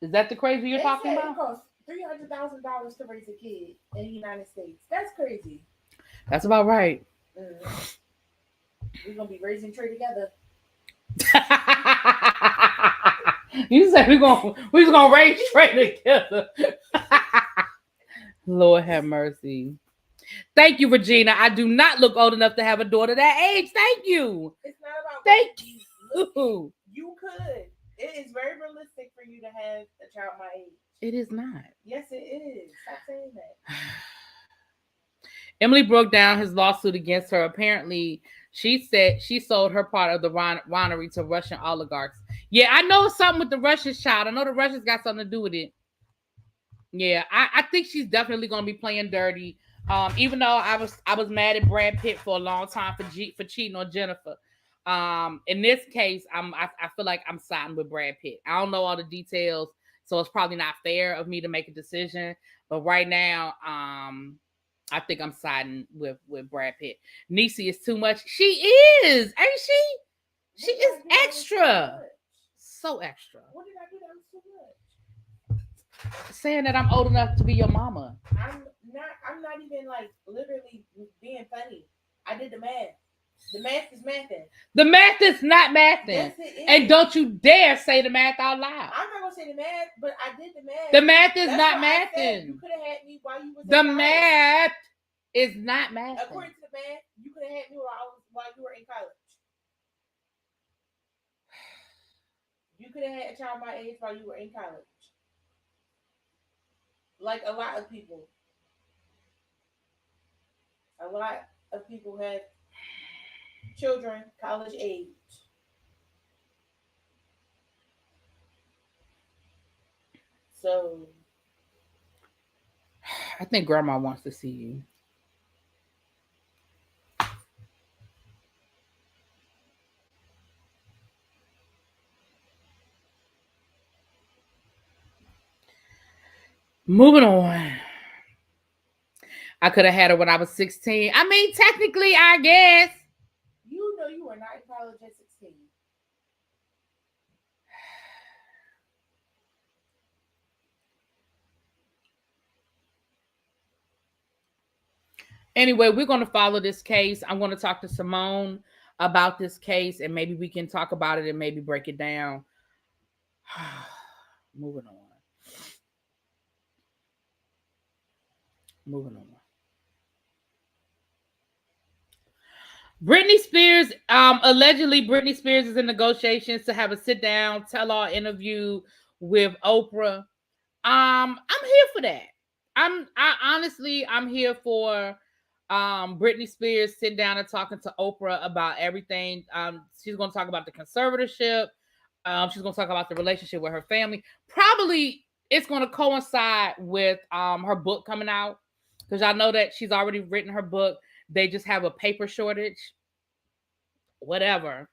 Is that the crazy you're talking about? It costs $300,000 to raise a kid in the United States. That's crazy. That's about right. We're gonna be raising Trey together. You said we're gonna raise Trey together. Lord have mercy. Thank you, Regina. I do not look old enough to have a daughter that age. Thank you. It's not about thank you. You could. It is very realistic for you to have a child my age. It is not. Yes, it is. Stop saying that. Emily broke down his lawsuit against her. Apparently, she said she sold her part of the winery to Russian oligarchs. Yeah, I know something with the Russians, child. I know the Russians got something to do with it. Yeah, I think she's definitely gonna be playing dirty. Even though I was mad at Brad Pitt for a long time for cheating on Jennifer. In this case, I feel like I'm siding with Brad Pitt. I don't know all the details, so it's probably not fair of me to make a decision. But right now, I think I'm siding with Brad Pitt. Niecy is too much. She is, ain't she? She is extra. So extra. What did I do that was too much? Saying that I'm old enough to be your mama. I'm not even like literally being funny. I did the math. The math is mathing. The math is not mathing. Yes, it is. And don't you dare say the math out loud. I'm not gonna say the math, but I did the math. The math is not mathing. You could have had me while you was the math is not mathing. According to the math, you could have had me while you were in college. You could have had a child my age while you were in college. Like a lot of people. A lot of people have children college age. So I think grandma wants to see you. Moving on. I could have had her when I was 16. I mean, technically, I guess. You know you were not in college at 16. Anyway, we're going to follow this case. I'm going to talk to Simone about this case, and maybe we can talk about it and maybe break it down. Moving on. Britney Spears, allegedly Britney Spears is in negotiations to have a sit-down, tell-all interview with Oprah. I'm here for that. I'm here for Britney Spears sitting down and talking to Oprah about everything. She's going to talk about the conservatorship. She's going to talk about the relationship with her family. Probably it's going to coincide with her book coming out, because I know that she's already written her book. They just have a paper shortage. Whatever.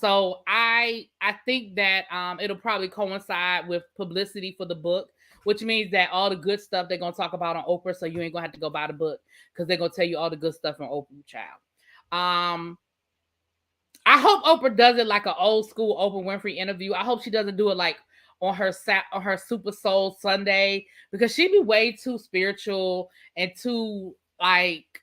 So I think that it'll probably coincide with publicity for the book, which means that all the good stuff they're gonna talk about on Oprah, so you ain't gonna have to go buy the book because they're gonna tell you all the good stuff on Oprah, child. Um, I hope Oprah does it like an old school Oprah Winfrey interview. I hope she doesn't do it like on her Super Soul Sunday because she'd be way too spiritual and too like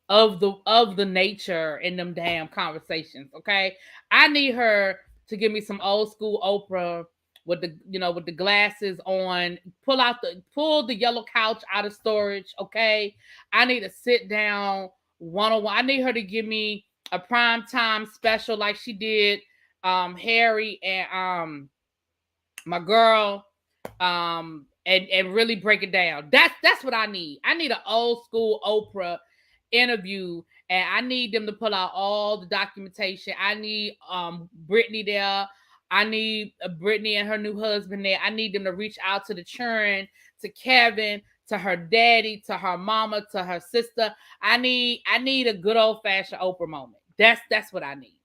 of the nature in them damn conversations. Okay, I need her to give me some old school Oprah with the glasses on, pull the yellow couch out of storage. Okay, I need to sit down one on one. I need her to give me a prime time special like she did Harry and my girl, and really break it down. That's what I need. I need an old school Oprah interview, and I need them to pull out all the documentation. I need Britney there. I need Britney and her new husband there. I need them to reach out to the children, to Kevin, to her daddy, to her mama, to her sister. I need a good old fashioned Oprah moment. That's what I need.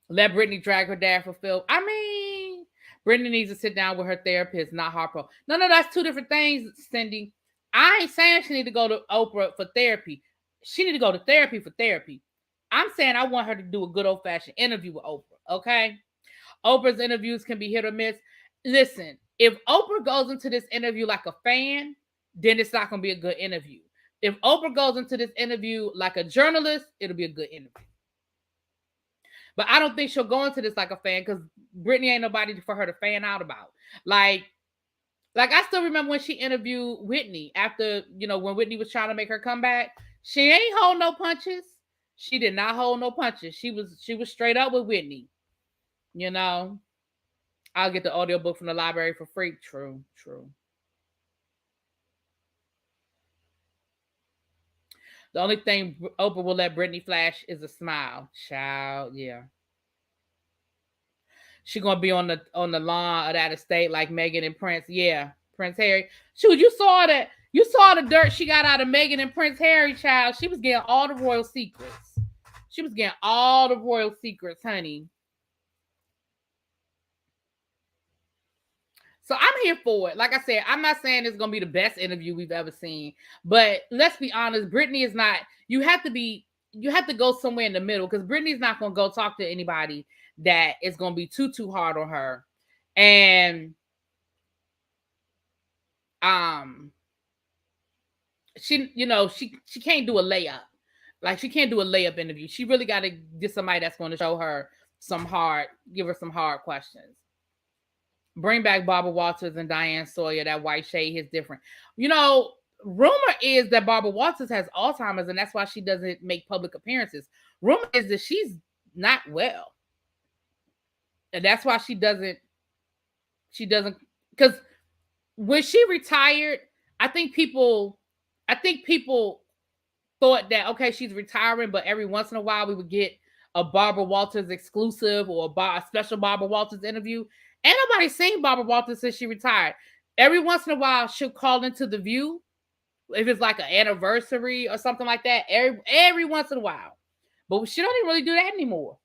Let Britney drag her dad for Phil. I mean, Britney needs to sit down with her therapist, not Harpo. No, that's two different things, Cindy. I ain't saying she need to go to Oprah for therapy. She need to go to therapy for therapy. I'm saying I want her to do a good old fashioned interview with Oprah. Okay, Oprah's interviews can be hit or miss. Listen, if Oprah goes into this interview like a fan, then it's not gonna be a good interview. If Oprah goes into this interview like a journalist, it'll be a good interview. But I don't think she'll go into this like a fan because Britney ain't nobody for her to fan out about. Like, like I still remember when she interviewed Whitney after, when Whitney was trying to make her comeback. She ain't hold no punches. She did not hold no punches. She was straight up with Whitney. You know, I'll get the audiobook from the library for free. True, true. The only thing Oprah will let Britney flash is a smile. Child, yeah. She gonna be on the lawn of that estate like Megan and Prince. Yeah, Prince Harry. Shoot, you saw that. You saw the dirt she got out of Megan and Prince Harry, child. She was getting all the royal secrets. She was getting all the royal secrets, honey. So I'm here for it. Like I said, I'm not saying it's gonna be the best interview we've ever seen, but let's be honest, Britney is not. You have to go somewhere in the middle because Britney's not gonna go talk to anybody that is gonna be too hard on her, and um, she can't do a layup. Like she can't do a layup interview. She really got to get somebody that's going to show her give her some hard questions. Bring back Barbara Walters and Diane Sawyer. That white shade is different. Rumor is that Barbara Walters has Alzheimer's and that's why she doesn't make public appearances. Rumor is that she's not well. And that's why she doesn't because when she retired, I think people I think people thought that okay, she's retiring, but every once in a while we would get a Barbara Walters exclusive or a special Barbara Walters interview. Ain't nobody seen Barbara Walters since she retired. Every once in a while, she'll call into the View if it's like an anniversary or something like that. Every once in a while, but she don't even really do that anymore.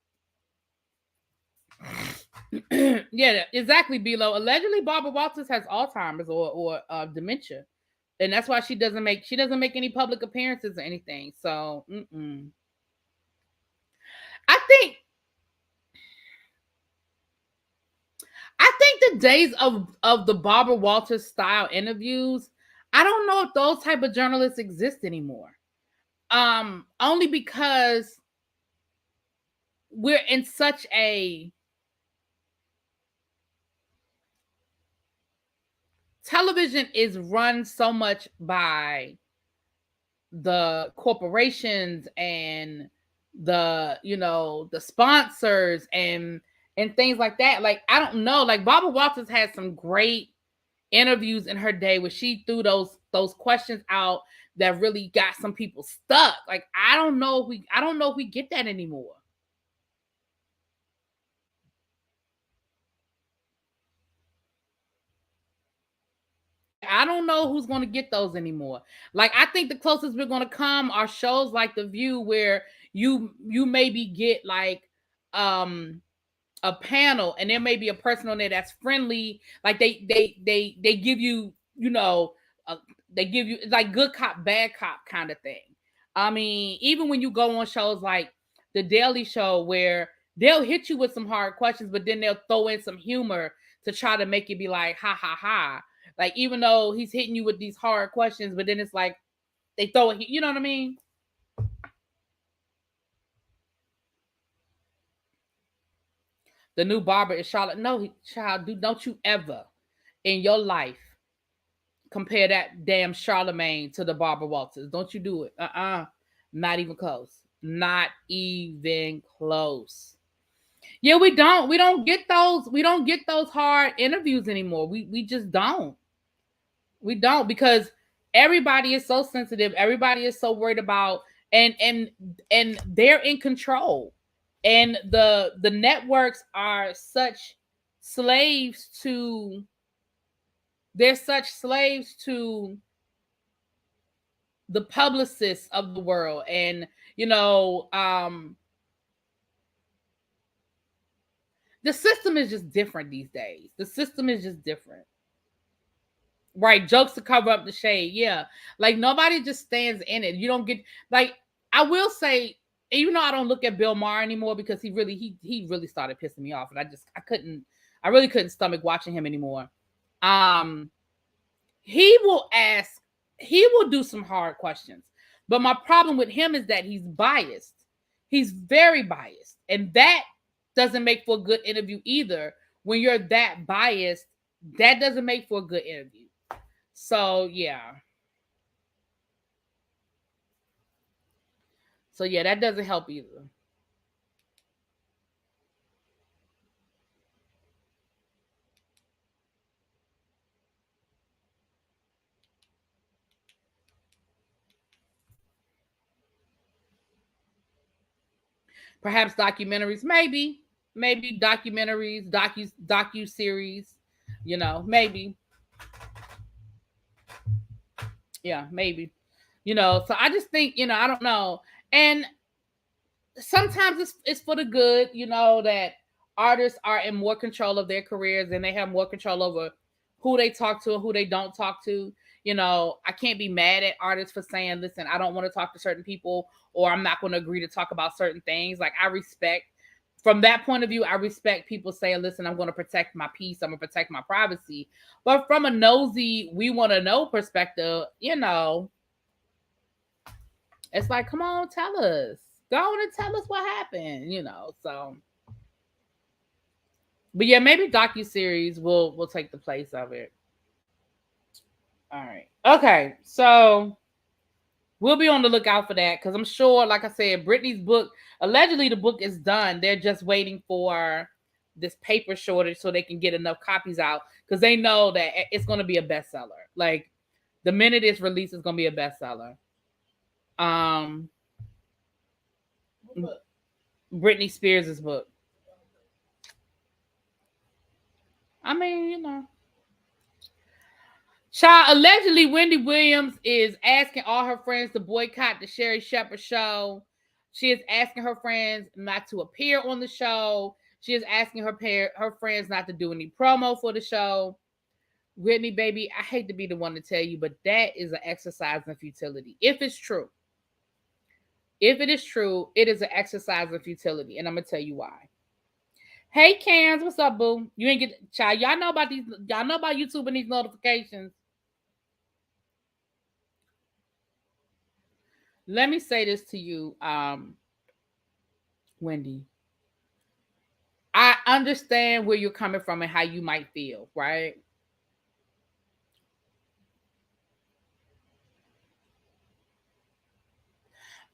Yeah, exactly. Below allegedly, Barbara Walters has Alzheimer's or dementia, and that's why she doesn't make any public appearances or anything. So, I think I think the days of the Barbara Walters style interviews, I don't know if those type of journalists exist anymore. Only because we're in such a television is run so much by the corporations and the sponsors and things like that. Like I don't know. Like Barbara Walters had some great interviews in her day where she threw those questions out that really got some people stuck. Like I don't know if we get that anymore. I don't know who's going to get those anymore. Like, I think the closest we're going to come are shows like The View, where you maybe get like um a panel, and there may be a person on there that's friendly. Like they give you, uh, they give you like good cop bad cop kind of thing. I mean, even when you go on shows like The Daily Show, where they'll hit you with some hard questions, but then they'll throw in some humor to try to make it be like ha ha ha. Like, even though he's hitting you with these hard questions, but then it's like they throw it, you know what I mean? The new barber is Charlotte. No, child, don't you ever in your life compare that damn Charlemagne to the Barbara Walters. Don't you do it. Not even close. Not even close. Yeah, we don't. We don't get those. We don't get those hard interviews anymore. We just don't. We don't, because everybody is so sensitive. Everybody is so worried about, and they're in control. And the networks are such slaves to, they're such slaves to the publicists of the world. And the system is just different these days. The system is just different. Right, jokes to cover up the shade. Yeah, like nobody just stands in it. You don't get, like, I will say, even though I don't look at Bill Maher anymore, because he really started pissing me off, and I really couldn't stomach watching him anymore. Um, he will ask, he will do some hard questions, but my problem with him is that he's biased. He's very biased, and that doesn't make for a good interview either. When you're that biased, that doesn't make for a good interview. So yeah. So yeah, that doesn't help either. Perhaps documentaries, maybe documentaries, docu series, maybe. Yeah, maybe. So I just think, I don't know. And sometimes it's for the good, that artists are in more control of their careers, and they have more control over who they talk to and who they don't talk to. I can't be mad at artists for saying, listen, I don't want to talk to certain people, or I'm not going to agree to talk about certain things. Like, I respect, from that point of view, I respect people saying, listen, I'm going to protect my peace, I'm going to protect my privacy. But from a nosy, we want to know perspective, it's like, come on, tell us. Go on and tell us what happened, So, but yeah, maybe docuseries will take the place of it. All right. Okay. So we'll be on the lookout for that, because I'm sure, like I said, Britney's book, allegedly the book is done. They're just waiting for this paper shortage so they can get enough copies out, because they know that it's going to be a bestseller. Like, the minute it's released, it's going to be a bestseller. Um, Britney Spears' book. I mean, Child, allegedly, Wendy Williams is asking all her friends to boycott the Sherry Shepherd show. She is asking her friends not to appear on the show. She is asking her friends not to do any promo for the show. Whitney, baby, I hate to be the one to tell you, but that is an exercise in futility. If it's true. If it is true, it is an exercise in futility. And I'm going to tell you why. Hey, Cans, what's up, boo? You ain't get, child, y'all know about YouTube and these notifications. Let me say this to you, Wendy. I understand where you're coming from and how you might feel, right?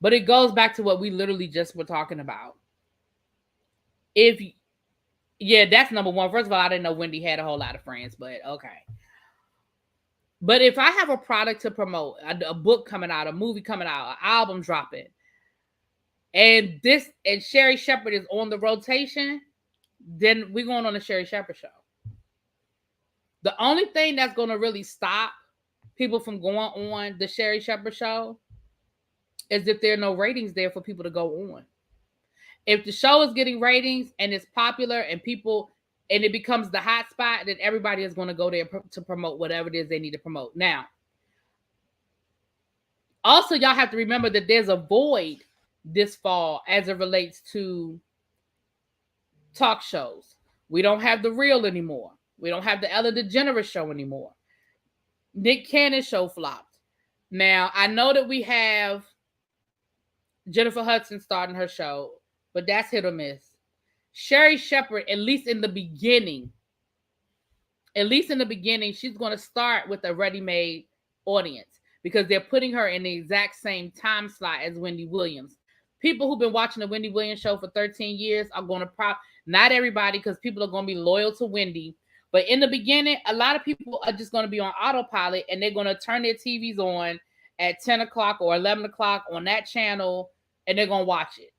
But it goes back to what we literally just were talking about. Yeah, that's number one. First of all, I didn't know Wendy had a whole lot of friends, but okay. But if I have a product to promote, a book coming out, a movie coming out, an album dropping, and Sherry Shepherd is on the rotation, then we're going on the Sherry Shepherd show. The only thing that's going to really stop people from going on the Sherri Shepherd show is if there are no ratings there for people to go on. If the show is getting ratings and it's popular and people and it becomes the hot spot, then everybody is going to go there to promote whatever it is they need to promote. Now, also y'all have to remember that there's a void this fall as it relates to talk shows. We don't have The Real anymore. We don't have the Ellen DeGeneres show anymore. Nick Cannon's show flopped. Now, I know that we have Jennifer Hudson starting her show, but that's hit or miss. Sherri Shepherd, at least in the beginning, she's going to start with a ready-made audience because they're putting her in the exact same time slot as Wendy Williams. People who've been watching the Wendy Williams show for 13 years are going to not everybody, because people are going to be loyal to Wendy. But in the beginning, a lot of people are just going to be on autopilot and they're going to turn their TVs on at 10 o'clock or 11 o'clock on that channel and they're going to watch it.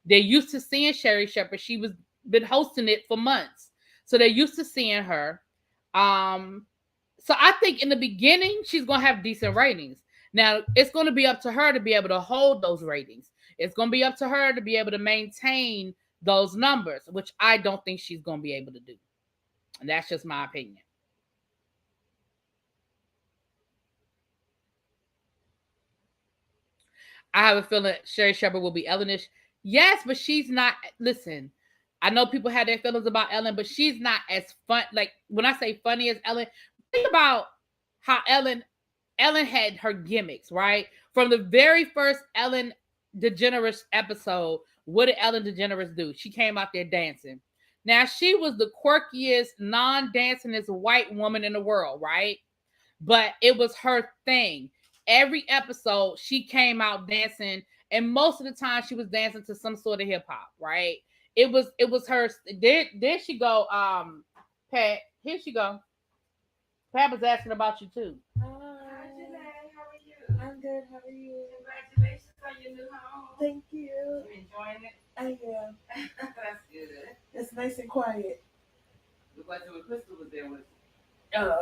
They're used to seeing Sherri Shepherd. She was been hosting it for months. So they're used to seeing her. So I think in the beginning, she's going to have decent ratings. Now, it's going to be up to her to be able to hold those ratings. It's going to be up to her to be able to maintain those numbers, which I don't think she's going to be able to do. And that's just my opinion. I have a feeling Sherri Shepherd will be Ellenish. Yes, but she's not. Listen, I know people had their feelings about Ellen, but she's not as fun. Like when I say funny as Ellen, think about how Ellen had her gimmicks, right? From the very first Ellen DeGeneres episode, what did Ellen DeGeneres do? She came out there dancing. Now, she was the quirkiest, non-dancingest white woman in the world, right? But it was her thing. Every episode, she came out dancing, and most of the time, she was dancing to some sort of hip hop, right? It was her. There she go. Pat, here she go. Pat was asking about you too. Hi, Janae. How are you? I'm good. How are you? Congratulations on your new home. Thank you. You enjoying it? I am. That's good. It's nice and quiet. Look like Crystal was there with you.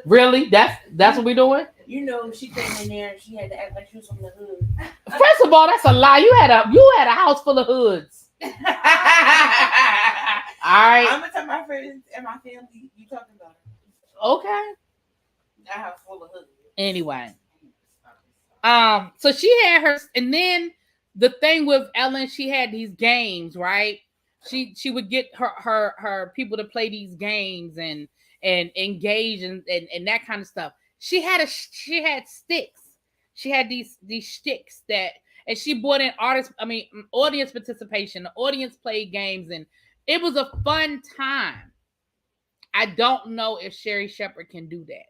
Really? That's what we doing? You know, she came in there and she had to act like she was from the hood. First of all, that's a lie. You had a house full of hoods. All right. I'm gonna tell my friends and my family you talking about her. Okay. That house full of hoods. Anyway. So she had her, and then the thing with Ellen, she had these games, right? She would get her people to play these games and engage and that kind of stuff. She had sticks. She had these sticks that, and she brought in audience participation. The audience played games, and it was a fun time. I don't know if Sherri Shepherd can do that.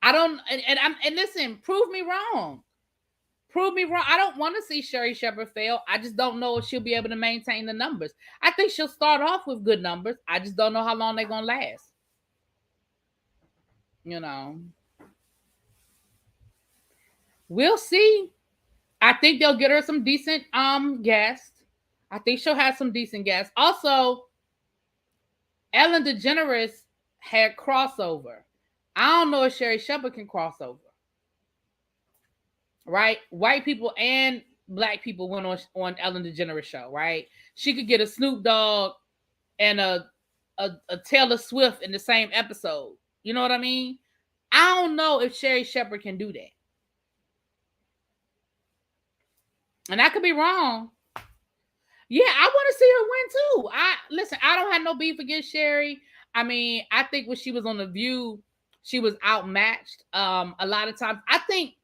I don't, and listen, prove me wrong. Prove me wrong. I don't want to see Sherri Shepherd fail. I just don't know if she'll be able to maintain the numbers. I think she'll start off with good numbers. I just don't know how long they're gonna last. You know, we'll see. I think they'll get her some decent guests. I think she'll have some decent guests. Also, Ellen DeGeneres had crossover. I don't know if Sherri Shepherd can cross over. Right? White people and black people went on Ellen DeGeneres show, right? She could get a Snoop Dogg and a Taylor Swift in the same episode. You know what I mean? I don't know if Sherri Shepherd can do that. And I could be wrong. Yeah, I want to see her win too. I don't have no beef against Sherri. I mean, I think when she was on The View, she was outmatched. A lot of times, I think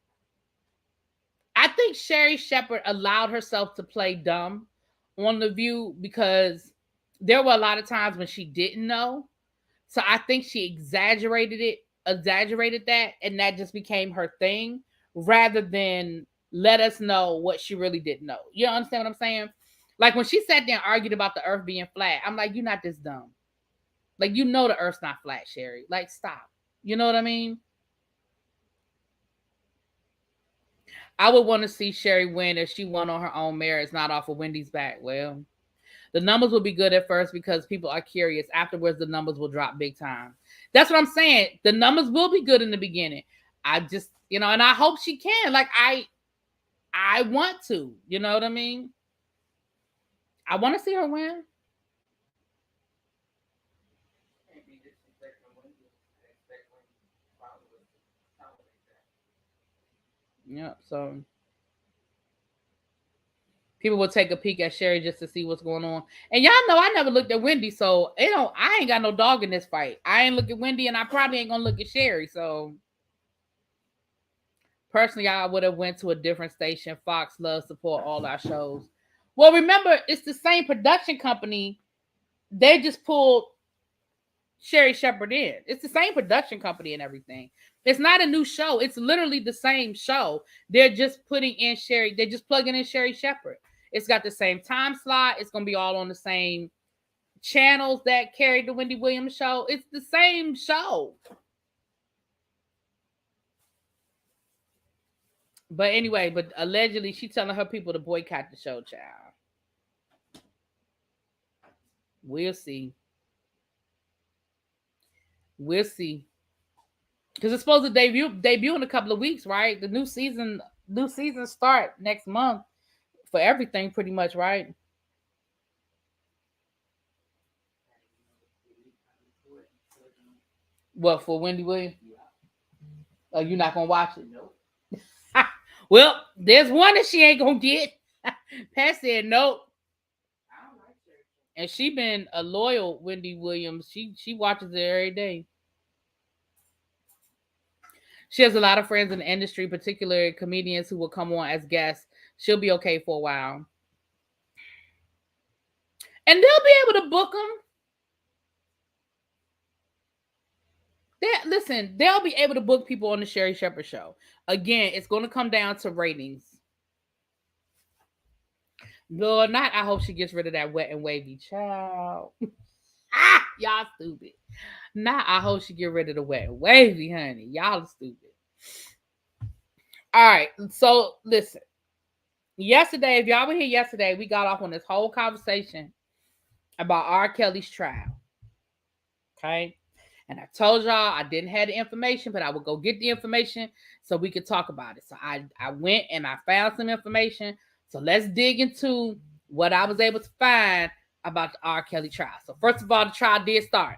Sherri Shepherd allowed herself to play dumb on The View because there were a lot of times when she didn't know. So I think she exaggerated that, and that just became her thing rather than let us know what she really didn't know. You understand what I'm saying? Like when she sat there and argued about the earth being flat, I'm like, you're not this dumb. Like, you know the earth's not flat, Sherri. Like, stop. You know what I mean? I would want to see Sherri win if she won on her own merits, not off of Wendy's back. Well, The numbers will be good at first because people are curious. Afterwards, the numbers will drop big time. That's what I'm saying. The numbers will be good in the beginning. I just, and I hope she can. Like, I want to. You know what I mean? I want to see her win. Yeah, so people will take a peek at Sherry just to see what's going on. And y'all know I never looked at Wendy, so I ain't got no dog in this fight. I ain't look at Wendy, and I probably ain't gonna look at Sherry. So personally, I would have went to a different station. Fox loves support all our shows. Well, remember, it's the same production company. They just pulled Sherry Shepherd in. It's the same production company and everything. It's not a new show. It's literally the same show. They're just putting in Sherry. They're just plugging in Sherry Shepherd. It's got the same time slot. It's going to be all on the same channels that carried the Wendy Williams show. It's the same show. But anyway, allegedly she's telling her people to boycott the show, child. We'll see. We'll see. Because it's supposed to debut in a couple of weeks, right? The new season start next month for everything, pretty much, right? What, for Wendy Williams? Oh, you're not gonna watch it? Nope. Well, there's one that she ain't gonna get. Pat said nope. And she been a loyal Wendy Williams. She watches it every day. She has a lot of friends in the industry, particularly comedians who will come on as guests. She'll be okay for a while. And they'll be able to book them. They'll be able to book people on the Sherry Shepherd show. Again, it's going to come down to ratings. Lord, not I hope she gets rid of that wet and wavy child. Y'all stupid. Not I hope she get rid of the wet and wavy, honey. Y'all stupid. All right, so listen. Yesterday, if y'all were here yesterday, we got off on this whole conversation about R. Kelly's trial. Okay? And I told y'all I didn't have the information, but I would go get the information so we could talk about it. So I went and I found some information. So let's dig into what I was able to find about the R. Kelly trial. So first of all, the trial did start.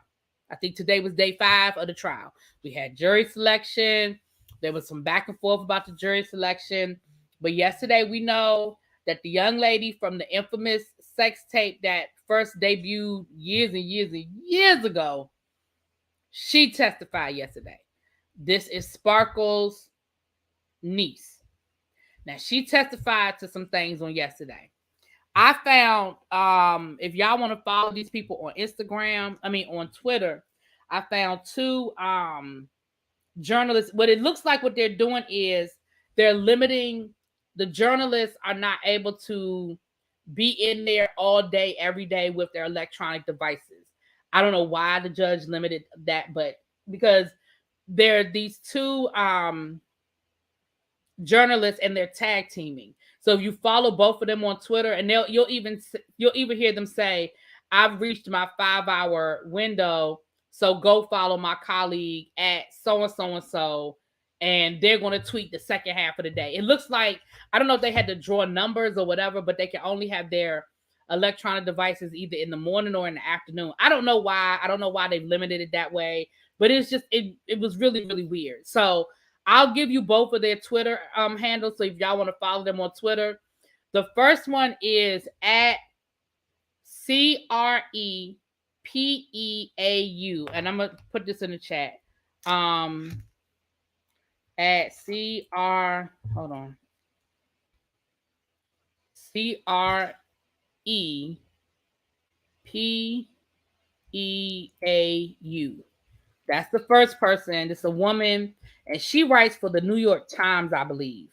I think today was day 5 of the trial. We had jury selection. There was some back and forth about the jury selection. But yesterday we know that the young lady from the infamous sex tape that first debuted years and years and years ago, she testified yesterday. This is Sparkle's niece. Now, she testified to some things on yesterday. I found, if y'all want to follow these people on Twitter, I found 2 journalists. What it looks like what they're doing is they're limiting, the journalists are not able to be in there all day, every day with their electronic devices. I don't know why the judge limited that, but because there are these 2 journalists and they're tag teaming. So if you follow both of them on Twitter, and you'll even hear them say, "I've reached my 5-hour window, so go follow my colleague at so and so and so," and they're going to tweet the second half of the day. It looks like, I don't know if they had to draw numbers or whatever, but they can only have their electronic devices either in the morning or in the afternoon. I don't know why. I don't know why they've limited it that way, but it's just, it was really, really weird. So I'll give you both of their Twitter handles. So if y'all want to follow them on Twitter, the first one is at CREPEAU. And I'm going to put this in the chat. At hold on. CREPEAU. That's the first person. It's a woman, and she writes for the New York Times, I believe.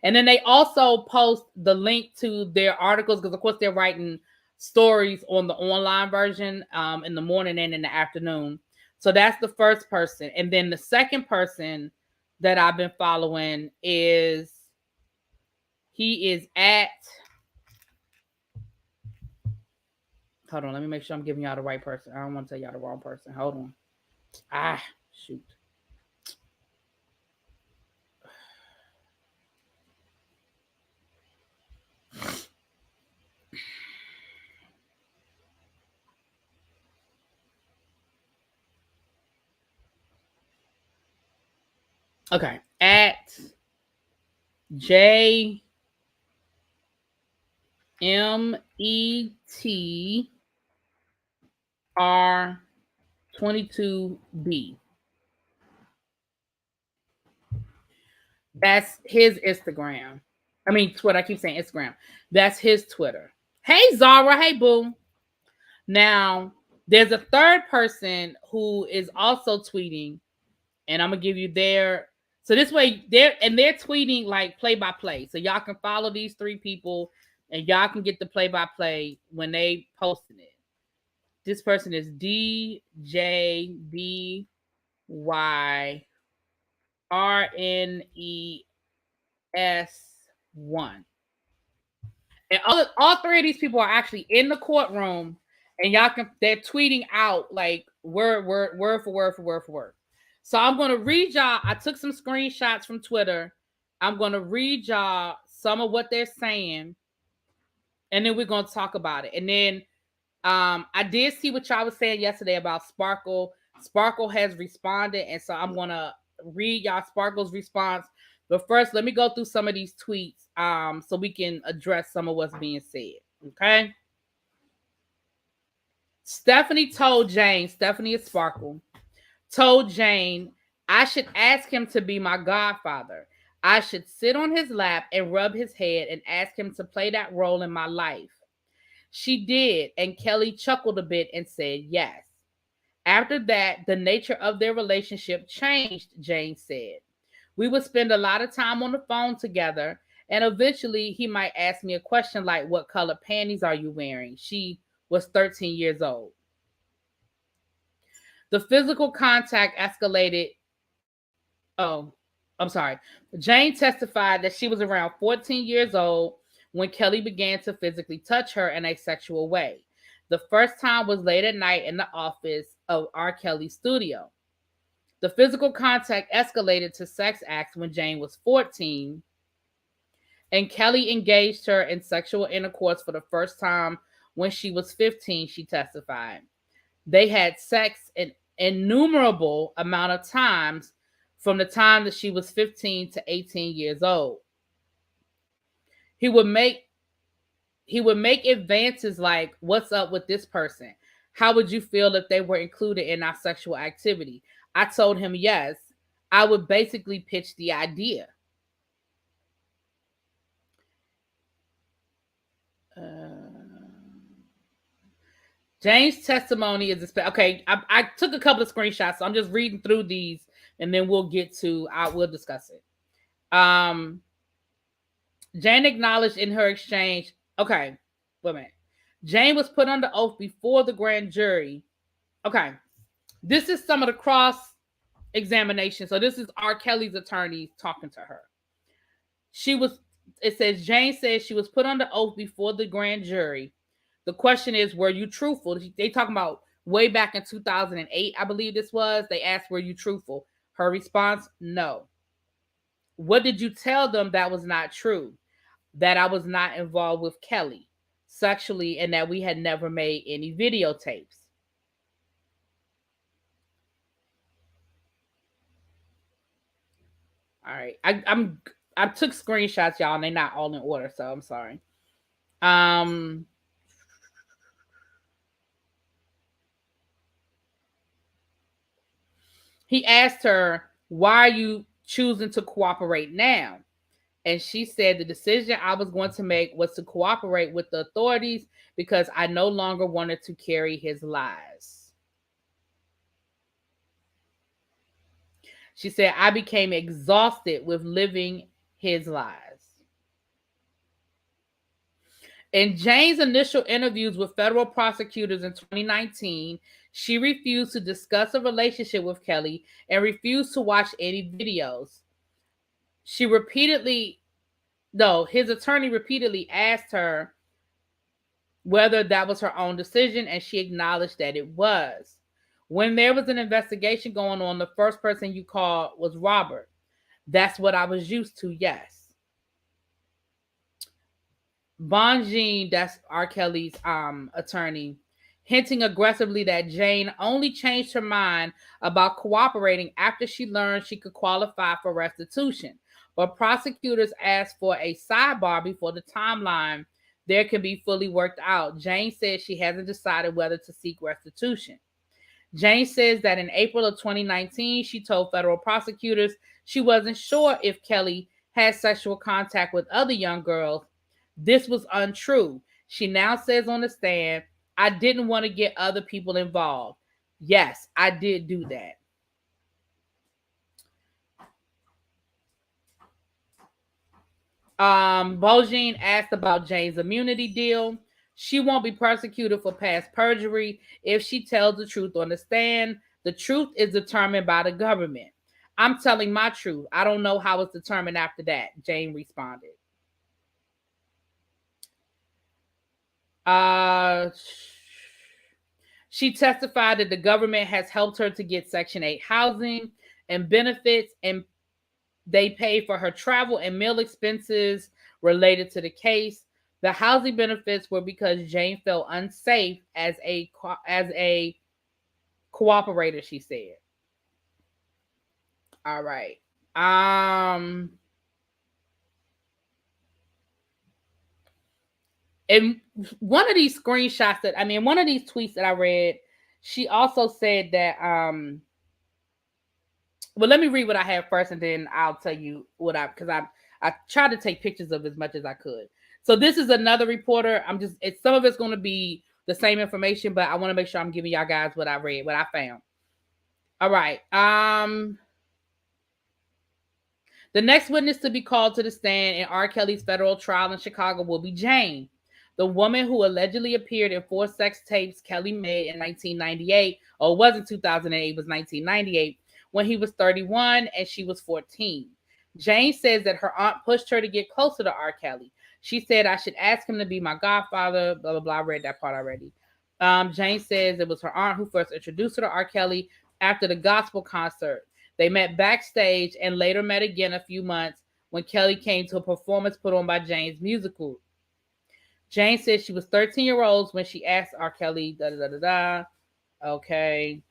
And then they also post the link to their articles because, of course, they're writing stories on the online version in the morning and in the afternoon. So that's the first person. And then the second person that I've been following is at Hold on, let me make sure I'm giving y'all the right person. I don't want to tell y'all the wrong person. Hold on. Ah, shoot. Okay. At JMETR22B. That's his Instagram. I mean, Twitter. I keep saying Instagram. That's his Twitter. Hey, Zara. Hey, boo. Now, there's a third person who is also tweeting, and I'm gonna give you their. So this way, they're tweeting like play by play. So y'all can follow these three people, and y'all can get the play by play when they posting it. This person is DJBYRNES1. And all three of these people are actually in the courtroom, and they're tweeting out like word for word. So I'm gonna read y'all. I took some screenshots from Twitter. I'm gonna read y'all some of what they're saying, and then we're gonna talk about it. And then I did see what y'all was saying yesterday about Sparkle. Sparkle has responded, and so I'm gonna read y'all Sparkle's response. But first, let me go through some of these tweets so we can address some of what's being said. Okay. Stephanie is Sparkle, told Jane, I should ask him to be my godfather. I should sit on his lap and rub his head and ask him to play that role in my life. She did, and Kelly chuckled a bit and said yes. After that, the nature of their relationship changed, Jane said. We would spend a lot of time on the phone together, and eventually he might ask me a question like, what color panties are you wearing? She was 13 years old. The physical contact escalated. Oh, I'm sorry. Jane testified that she was around 14 years old when Kelly began to physically touch her in a sexual way. The first time was late at night in the office of R. Kelly's studio. The physical contact escalated to sex acts when Jane was 14, and Kelly engaged her in sexual intercourse for the first time when she was 15, she testified. They had sex an innumerable amount of times from the time that she was 15 to 18 years old. He would make advances like, what's up with this person? How would you feel if they were included in our sexual activity? I told him yes. I would basically pitch the idea. Jane's testimony is okay. I took a couple of screenshots, so I'm just reading through these, and then we'll discuss it. Jane acknowledged in her exchange. Okay, wait a minute. Jane was put under oath before the grand jury. Okay, this is some of the cross examination. So this is R. Kelly's attorney talking to her. It says Jane says she was put under oath before the grand jury. The question is, were you truthful? They talking about way back in 2008, I believe this was. They asked, were you truthful? Her response, no. What did you tell them that was not true? That I was not involved with Kelly sexually and that we had never made any videotapes. All right. I took screenshots, y'all, and they're not all in order, so I'm sorry. He asked her, why are you choosing to cooperate now? And she said the decision I was going to make was to cooperate with the authorities because I no longer wanted to carry his lies. She said, I became exhausted with living his lies. In Jane's initial interviews with federal prosecutors in 2019, she refused to discuss a relationship with Kelly and refused to watch any videos. His attorney repeatedly asked her whether that was her own decision, and she acknowledged that it was. When there was an investigation going on, the first person you called was Robert. That's what I was used to, yes. Bonjean, that's R. Kelly's attorney, hinting aggressively that Jane only changed her mind about cooperating after she learned she could qualify for restitution. But prosecutors asked for a sidebar before the timeline there can be fully worked out. Jane says she hasn't decided whether to seek restitution. Jane says that in April of 2019, she told federal prosecutors she wasn't sure if Kelly had sexual contact with other young girls. This was untrue. She now says on the stand, I didn't want to get other people involved. Yes, I did do that. Bojine asked about Jane's immunity deal. She won't be persecuted for past perjury if she tells the truth on the stand. The truth is determined by the government. I'm telling my truth. I don't know how it's determined after that, Jane responded. She testified that the government has helped her to get Section 8 housing and benefits, and they pay for her travel and meal expenses related to the case. The housing benefits were because Jane felt unsafe as a cooperator, she said. All right. And one of these screenshots one of these tweets that I read, she also said that, well, let me read what I have first, and then I'll tell you because I tried to take pictures of as much as I could. So this is another reporter. Some of it's going to be the same information, but I want to make sure I'm giving y'all guys what I read, what I found. All right. The next witness to be called to the stand in R. Kelly's federal trial in Chicago will be Jane, the woman who allegedly appeared in 4 sex tapes Kelly made in 1998, or it wasn't 2008, it was 1998, when he was 31 and she was 14. Jane says that her aunt pushed her to get closer to R. Kelly. She said, I should ask him to be my godfather, blah, blah, blah. I read that part already. Jane says it was her aunt who first introduced her to R. Kelly after the gospel concert. They met backstage and later met again a few months when Kelly came to a performance put on by Jane's musical. Jane said she was 13 years old when she asked R. Kelly, da-da-da-da-da. Okay.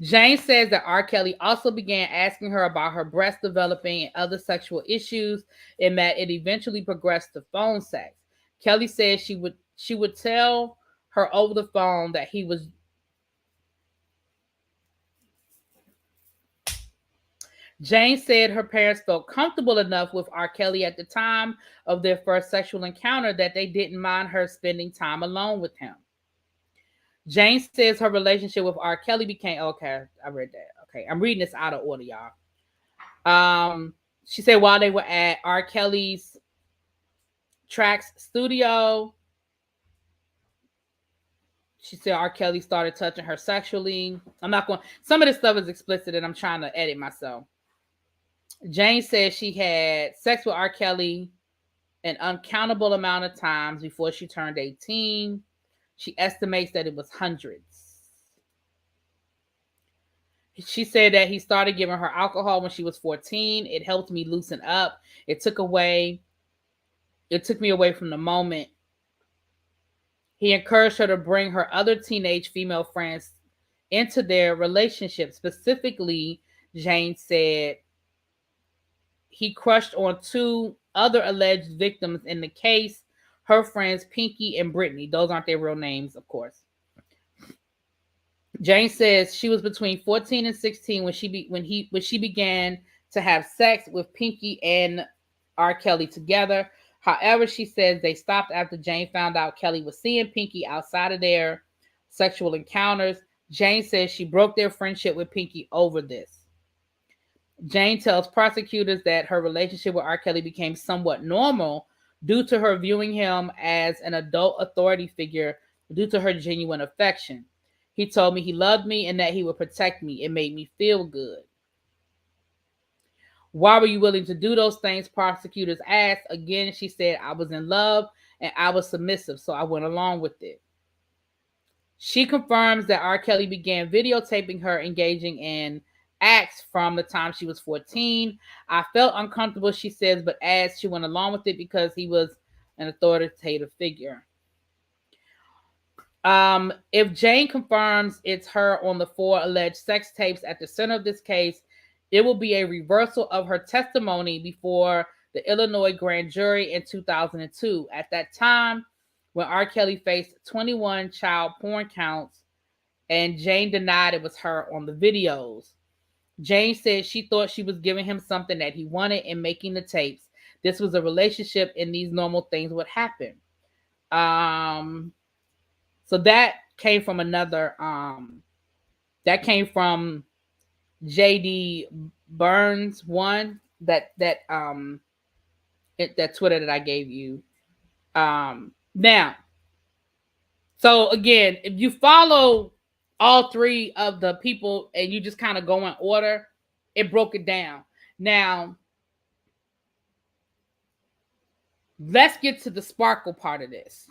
Jane says that R. Kelly also began asking her about her breast developing and other sexual issues, and that it eventually progressed to phone sex. Kelly says she would tell her over the phone that he was. Jane said her parents felt comfortable enough with R. Kelly at the time of their first sexual encounter that they didn't mind her spending time alone with him. Jane says her relationship with R. Kelly became... Okay, I read that. Okay, I'm reading this out of order, y'all. She said while they were at R. Kelly's Tracks studio, she said R. Kelly started touching her sexually. Some of this stuff is explicit and I'm trying to edit myself. Jane said she had sex with R. Kelly an uncountable amount of times before she turned 18. She estimates that it was hundreds. She said that he started giving her alcohol when she was 14. It helped me loosen up. It took me away from the moment. He encouraged her to bring her other teenage female friends into their relationship. Specifically, Jane said he crushed on 2 other alleged victims in the case, her friends Pinky and Britney. Those aren't their real names, of course. Jane says she was between 14 and 16 when she began to have sex with Pinky and R. Kelly together. However, she says they stopped after Jane found out Kelly was seeing Pinky outside of their sexual encounters. Jane says she broke their friendship with Pinky over this. Jane tells prosecutors that her relationship with R. Kelly became somewhat normal due to her viewing him as an adult authority figure due to her genuine affection. He told me he loved me and that he would protect me. It made me feel good. Why were you willing to do those things? Prosecutors asked. Again, she said, I was in love and I was submissive, so I went along with it. She confirms that R. Kelly began videotaping her engaging in acts from the time she was 14. I felt uncomfortable, she says, but adds she went along with it because he was an authoritative figure. If Jane confirms it's her on the 4 alleged sex tapes at the center of this case, it will be a reversal of her testimony before the Illinois grand jury in 2002. At that time, when R. Kelly faced 21 child porn counts, and Jane denied it was her on the videos. Jane said she thought she was giving him something that he wanted in making the tapes. This was a relationship, and these normal things would happen. So that came from another. That came from JD Burns one that Twitter that I gave you. Now, so again, if you follow all 3 of the people and you just kind of go in order, it broke it down. Now, let's get to the Sparkle part of this,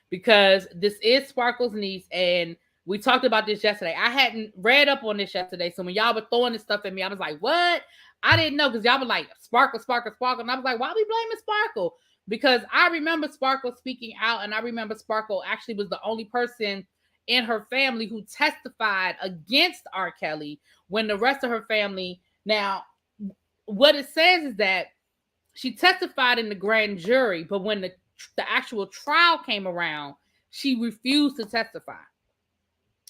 because this is Sparkle's niece, and we talked about this yesterday. I hadn't read up on this yesterday, so when y'all were throwing this stuff at me, I was like, what? I didn't know, because y'all were like, Sparkle, Sparkle, Sparkle, and I was like, why are we blaming Sparkle? Because I remember Sparkle speaking out, and I remember Sparkle actually was the only person in her family who testified against R. Kelly when the rest of her family... Now, what it says is that she testified in the grand jury, but when the actual trial came around, she refused to testify.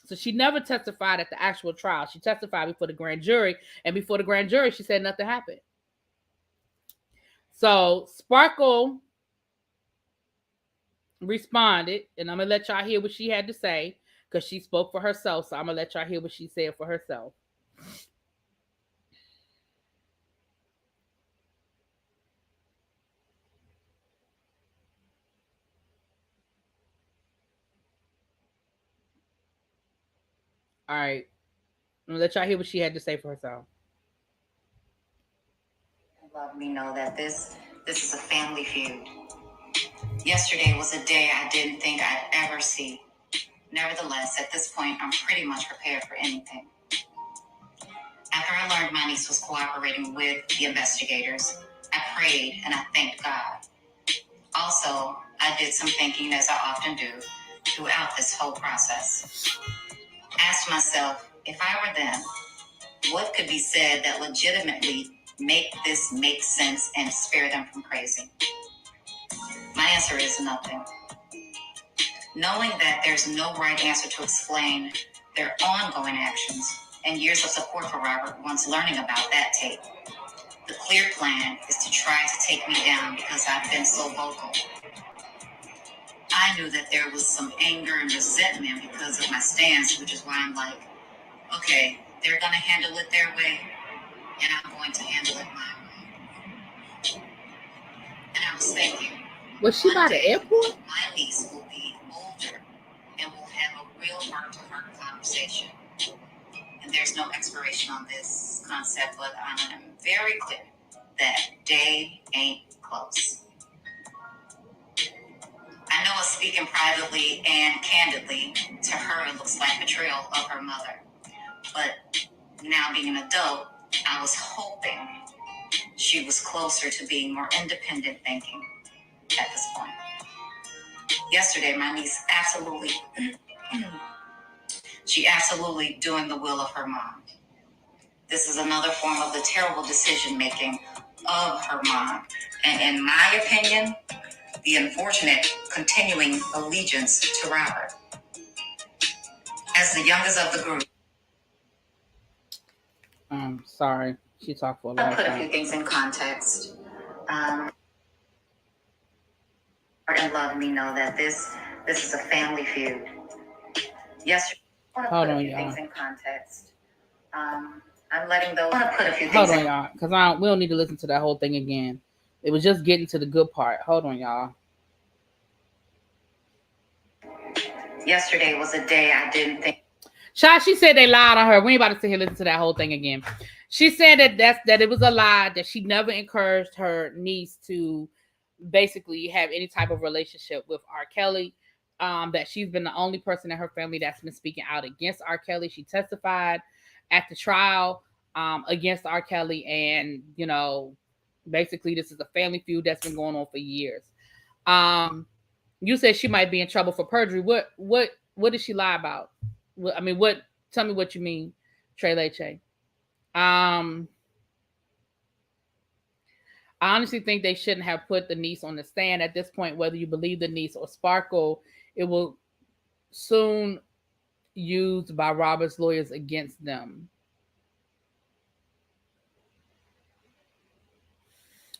So she never testified at the actual trial. She testified before the grand jury, and before the grand jury, she said nothing happened. So Sparkle responded, and I'm going to let y'all hear what she had to say, because she spoke for herself. So I'm going to let y'all hear what she said for herself. All right. I'm going to let y'all hear what she had to say for herself. Love me know that this is a family feud. Yesterday was a day I didn't think I'd ever see. Nevertheless, at this point, I'm pretty much prepared for anything. After I learned my niece was cooperating with the investigators, I prayed and I thanked God. Also, I did some thinking, as I often do, throughout this whole process. Asked myself, if I were them, what could be said that legitimately make this make sense and spare them from crazy? My answer is nothing. Knowing that there's no right answer to explain their ongoing actions and years of support for Robert once learning about that tape, the clear plan is to try to take me down because I've been so vocal. I knew that there was some anger and resentment because of my stance, which is why I'm like, okay, they're going to handle it their way, and I'm going to handle it my way. And I was thinking, was she by the airport? My niece will be older and will have a real heart-to-heart conversation. And there's no expiration on this concept, but I'm very clear that day ain't close. I know speaking privately and candidly to her, it looks like betrayal of her mother. But now being an adult, I was hoping she was closer to being more independent thinking at this point. Yesterday, my niece she absolutely doing the will of her mom. This is another form of the terrible decision-making of her mom. And in my opinion, the unfortunate continuing allegiance to Robert. As the youngest of the group. Sorry. She talked for a long time. I'll put a few things in context. And love me know that this is a family feud. Yesterday, I want to put a few things in context. I'm letting those. I want to put a few things. Hold on, y'all, because we don't need to listen to that whole thing again. It was just getting to the good part. Hold on, y'all. Yesterday was a day I didn't think. Shy, she said they lied on her. We ain't about to sit here and listen to that whole thing again. She said that it was a lie, that she never encouraged her niece to basically have any type of relationship with R. Kelly. That she's been the only person in her family that's been speaking out against R. Kelly. She testified at the trial against R. Kelly, and basically this is a family feud that's been going on for years. You said she might be in trouble for perjury. What did she lie about? What? Tell me what you mean, Trey Leche. I honestly think they shouldn't have put the niece on the stand at this point. Whether you believe the niece or Sparkle, it will soon used by Robert's lawyers against them.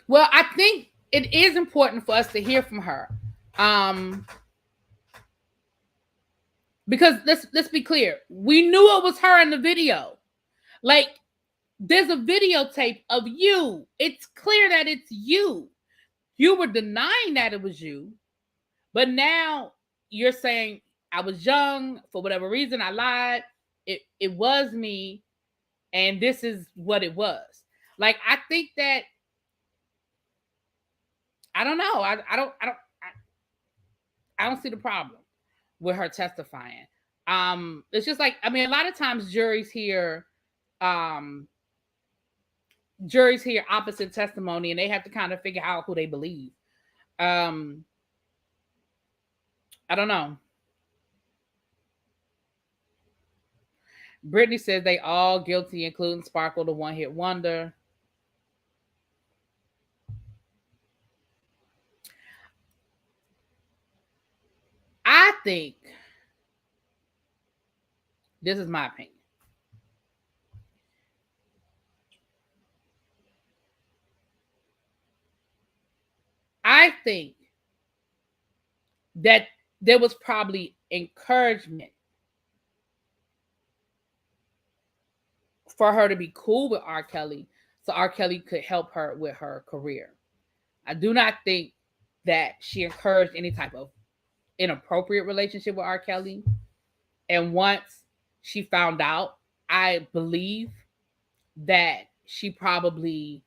Well, I think it is important for us to hear from her. Because let's be clear. We knew it was her in the video. Like, there's a videotape of you. It's clear that it's you. You were denying that it was you. But now you're saying, I was young, for whatever reason, I lied. It was me, and this is what it was. Like, I think that, I don't know. I don't see the problem with her testifying. It's just like, a lot of times juries hear opposite testimony, and they have to kind of figure out who they believe. I don't know. Britney says they all guilty, including Sparkle, the one-hit wonder. I think, this is my opinion, I think that there was probably encouragement for her to be cool with R. Kelly, so R. Kelly could help her with her career. I do not think that she encouraged any type of inappropriate relationship with R. Kelly. And once she found out, I believe that she probably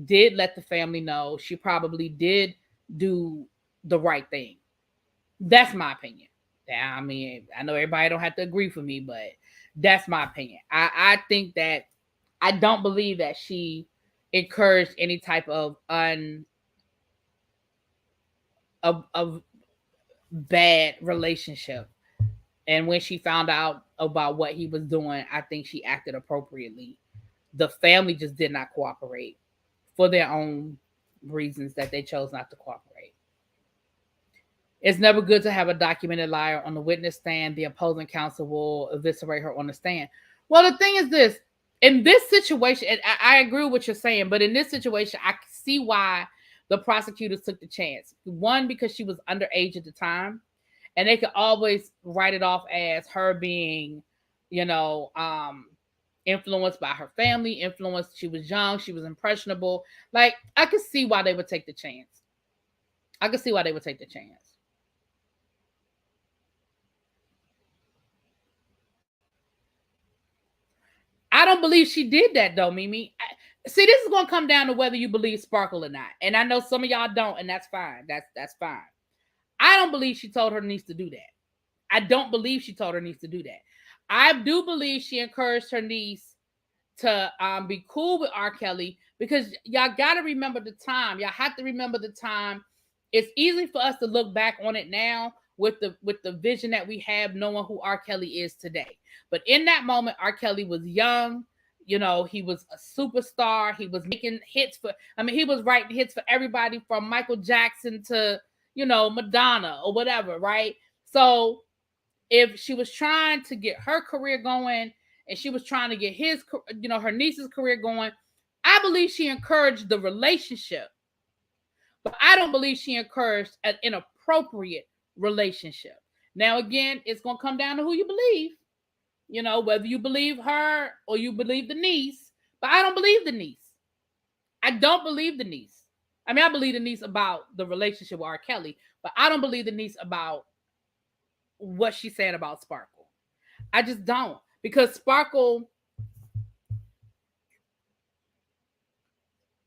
did let the family know. She probably did do the right thing. That's my opinion. I know everybody don't have to agree with me, but that's my opinion. I think that, I don't believe that she encouraged any type of bad relationship. And when she found out about what he was doing, I think she acted appropriately. The family just did not cooperate for their own reasons that they chose not to cooperate. It's never good to have a documented liar on the witness stand. The opposing counsel will eviscerate her on the stand. Well, the thing is this. In this situation, and I agree with what you're saying, but in this situation, I see why the prosecutors took the chance. One, because she was underage at the time, and they could always write it off as her being, influenced by her family, she was young, she was impressionable. Like, I could see why they would take the chance. I don't believe she did that, though, Mimi. See, this is going to come down to whether you believe Sparkle or not. And I know some of y'all don't, and that's fine. That's fine. I don't believe she told her niece to do that. I don't believe she told her niece to do that. I do believe she encouraged her niece to be cool with R. Kelly, because y'all got to remember the time. Y'all have to remember the time. It's easy for us to look back on it now with the vision that we have, knowing who R. Kelly is today. But in that moment, R. Kelly was young. He was a superstar. He was making hits he was writing hits for everybody from Michael Jackson to, Madonna or whatever, right? So if she was trying to get her career going, and she was trying to get her niece's career going, I believe she encouraged the relationship. But I don't believe she encouraged an inappropriate relationship. Now, again, it's going to come down to who you believe. Whether you believe her or you believe the niece. But I don't believe the niece. I don't believe the niece. I believe the niece about the relationship with R. Kelly, but I don't believe the niece about what she said about Sparkle. I just don't. Because Sparkle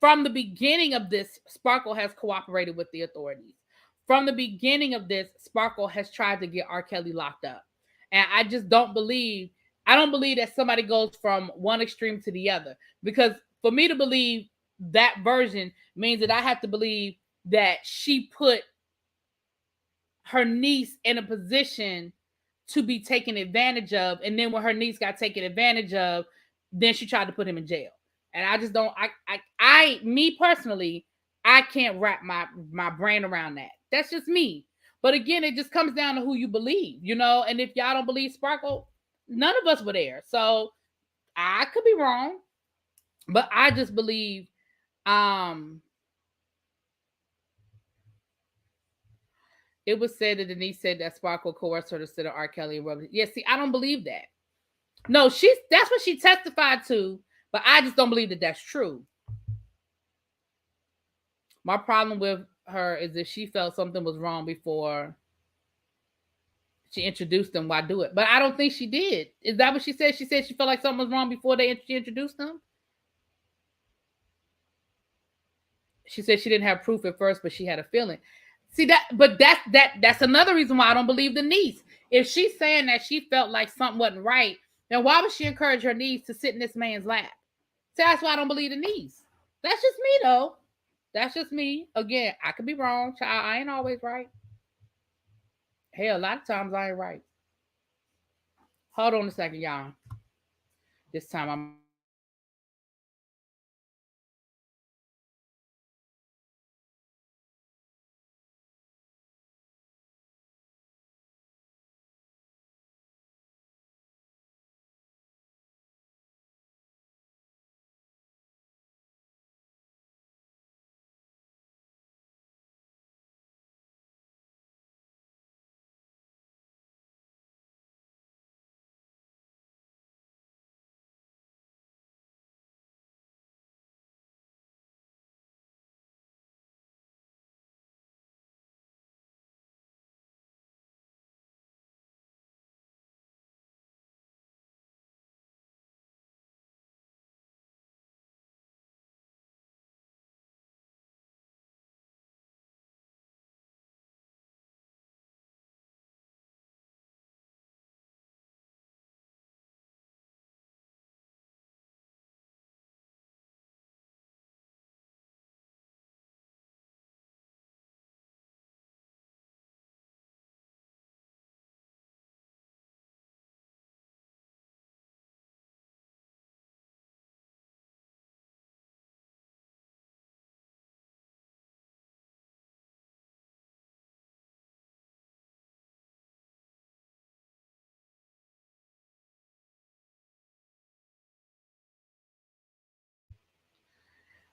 from the beginning of this, Sparkle has cooperated with the authorities. From the beginning of this, Sparkle has tried to get R. Kelly locked up. And I just don't believe that somebody goes from one extreme to the other. Because for me to believe that version means that I have to believe that she put her niece in a position to be taken advantage of. And then when her niece got taken advantage of, then she tried to put him in jail. And I just don't, me personally, I can't wrap my brain around that. That's just me. But again, it just comes down to who you believe, you know? And if y'all don't believe Sparkle, none of us were there. So I could be wrong, but I just believe, it was said that Denise said that Sparkle coerced her to sit on R. Kelly and rub it. Yeah, see, I don't believe that. No, that's what she testified to, but I just don't believe that that's true. My problem with her is if she felt something was wrong before she introduced them, why do it? But I don't think she did. Is that what she said? She said she felt like something was wrong before she introduced them? She said she didn't have proof at first, but she had a feeling. See that, but that's another reason why I don't believe the niece. If she's saying that she felt like something wasn't right, then why would she encourage her niece to sit in this man's lap? So that's why I don't believe the niece. That's just me, though. That's just me. Again, I could be wrong, child. I ain't always right. Hell, a lot of times I ain't right. Hold on a second, y'all. This time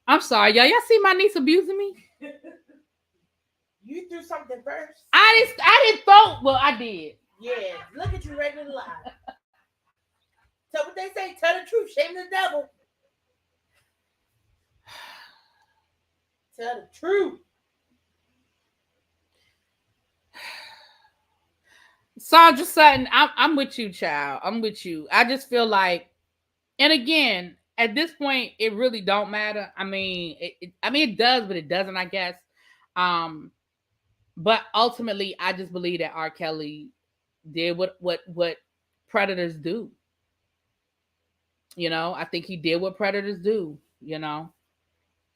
I'm sorry, y'all. Y'all see my niece abusing me? You do something first. I didn't thought. Well, I did. Yeah, look at you ready to lie. Tell what they say. Tell the truth. Shame the devil. Tell the truth. Sandra Sutton, I'm with you, child. I'm with you. I just feel like, and again, at this point, it really don't matter. I mean, it does, but it doesn't, I guess. But ultimately, I just believe that R. Kelly did what predators do. You know, I think he did what predators do. You know,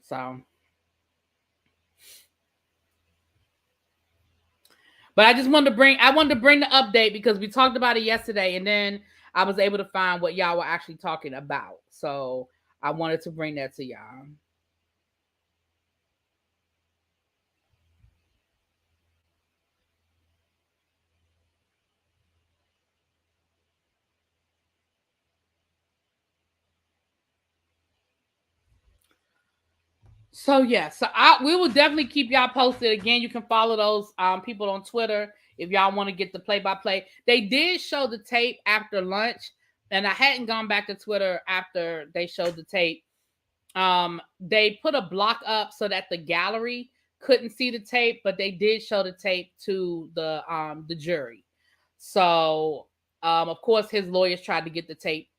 so. But I wanted to bring the update because we talked about it yesterday, and then I was able to find what y'all were actually talking about. So I wanted to bring that to y'all. So yeah, so we will definitely keep y'all posted. Again, you can follow those people on Twitter if y'all want to get the play-by-play. They did show the tape after lunch, and I hadn't gone back to Twitter after they showed the tape. They put a block up so that the gallery couldn't see the tape, but they did show the tape to the jury. So of course his lawyers tried to get the tape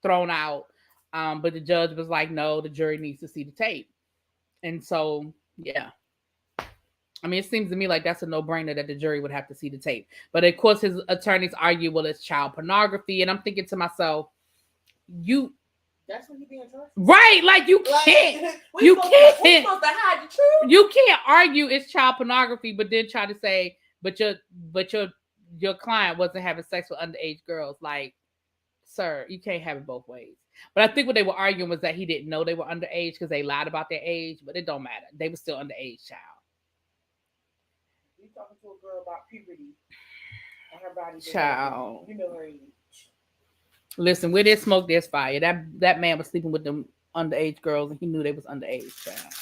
thrown out. But the judge was like, no, the jury needs to see the tape. And so, yeah. I mean, it seems to me like that's a no-brainer that the jury would have to see the tape. But of course, his attorneys argue, well, it's child pornography. And I'm thinking to myself, that's what he being charged. Right, like you can't. We're supposed to hide the truth. You can't argue it's child pornography, but then try to say, but your client wasn't having sex with underage girls. Like, sir, you can't have it both ways. But I think what they were arguing was that he didn't know they were underage because they lied about their age, but it don't matter. They were still underage child. You talking to a girl about puberty and her body. Child. You know her age. Listen, where there's smoke, there's fire. That man was sleeping with them underage girls and he knew they was underage child.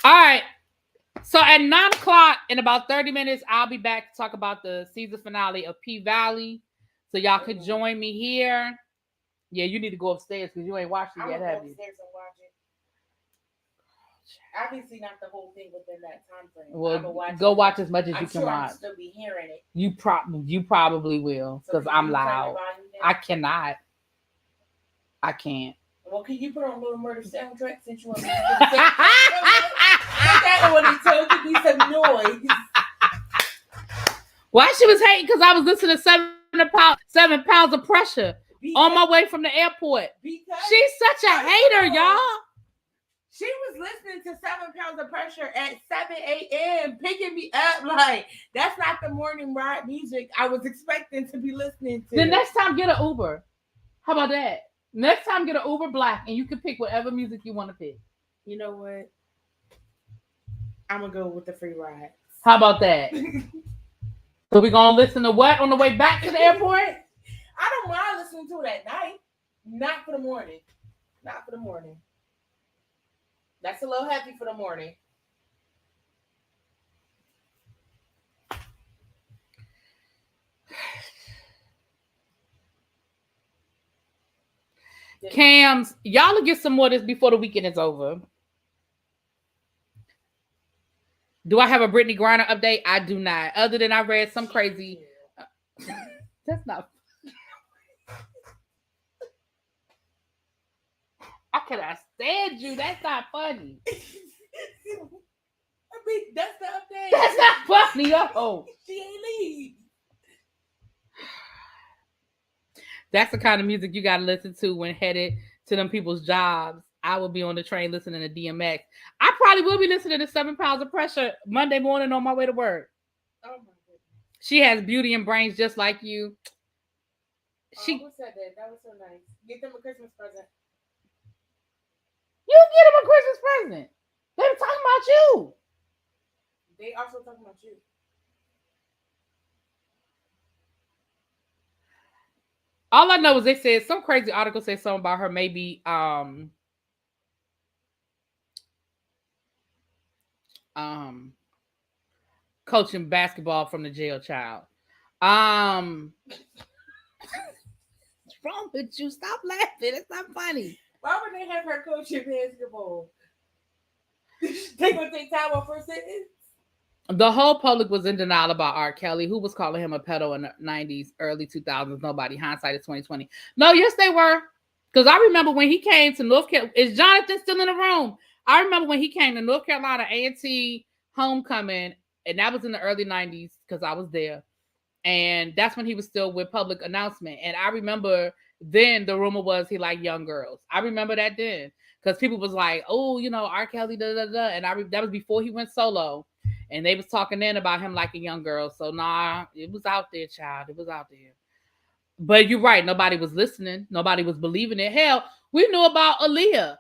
All right. So at 9:00 in about 30 minutes, I'll be back to talk about the season finale of P-Valley. So y'all can join me here. Yeah, you need to go upstairs because you ain't watched it yet, have you? Upstairs and watch it. Obviously not the whole thing within that time frame. Well, go watch as much as you can watch. I'll still be hearing it. You probably will because I'm loud. I cannot. I can't. Well, can you put on a little murder soundtrack since you want me to that when he told you be some noise. Why she was hating? Because I was listening to 7 pounds of pressure on my way from the airport. She's such a hater, y'all. She was listening to 7 Pounds of Pressure at 7 a.m. picking me up. Like, that's not the morning ride music I was expecting to be listening to. The next time, get an Uber. How about that? Next time, get an Uber Black, and you can pick whatever music you want to pick. You know what? I'm going to go with the free ride. How about that? So we're going to listen to what on the way back to the airport? I don't mind listening to it at night. Not for the morning. Not for the morning. That's a little heavy for the morning. Cams, y'all will get some more of this before the weekend is over. Do I have a Britney Griner update? I do not. Other than I read some crazy. That's not. I cannot stand you. That's not funny. I mean, that's the update. That's not funny. Oh. She ain't leave. That's the kind of music you got to listen to when headed to them people's jobs. I will be on the train listening to DMX. I probably will be listening to 7 Pounds of Pressure Monday morning on my way to work. Oh my goodness. She has beauty and brains just like you. Who said that? That was so nice. Get them a Christmas present. You get them a Christmas present. They were talking about you. They also talking about you. All I know is they said some crazy article said something about her maybe coaching basketball from the jail child. What's wrong with you? Stop laughing. It's not funny. Why would they have her coaching basketball? They gonna take time off her sentence? The whole public was in denial about R. Kelly, who was calling him a pedo in the 90s, early 2000s. Nobody. Hindsight is 2020. No, yes, they were. Because I remember when he came to North Carolina. Is Jonathan still in the room? I remember when he came to North Carolina A&T homecoming, and that was in the early 90s because I was there. And that's when he was still with Public Announcement. And I remember then the rumor was he liked young girls. I remember that then. Because people was like, oh, you know, R. Kelly, da-da-da. And that was before he went solo. And they was talking then about him liking young girls. So, nah, it was out there, child. It was out there. But you're right. Nobody was listening. Nobody was believing it. Hell, we knew about Aaliyah.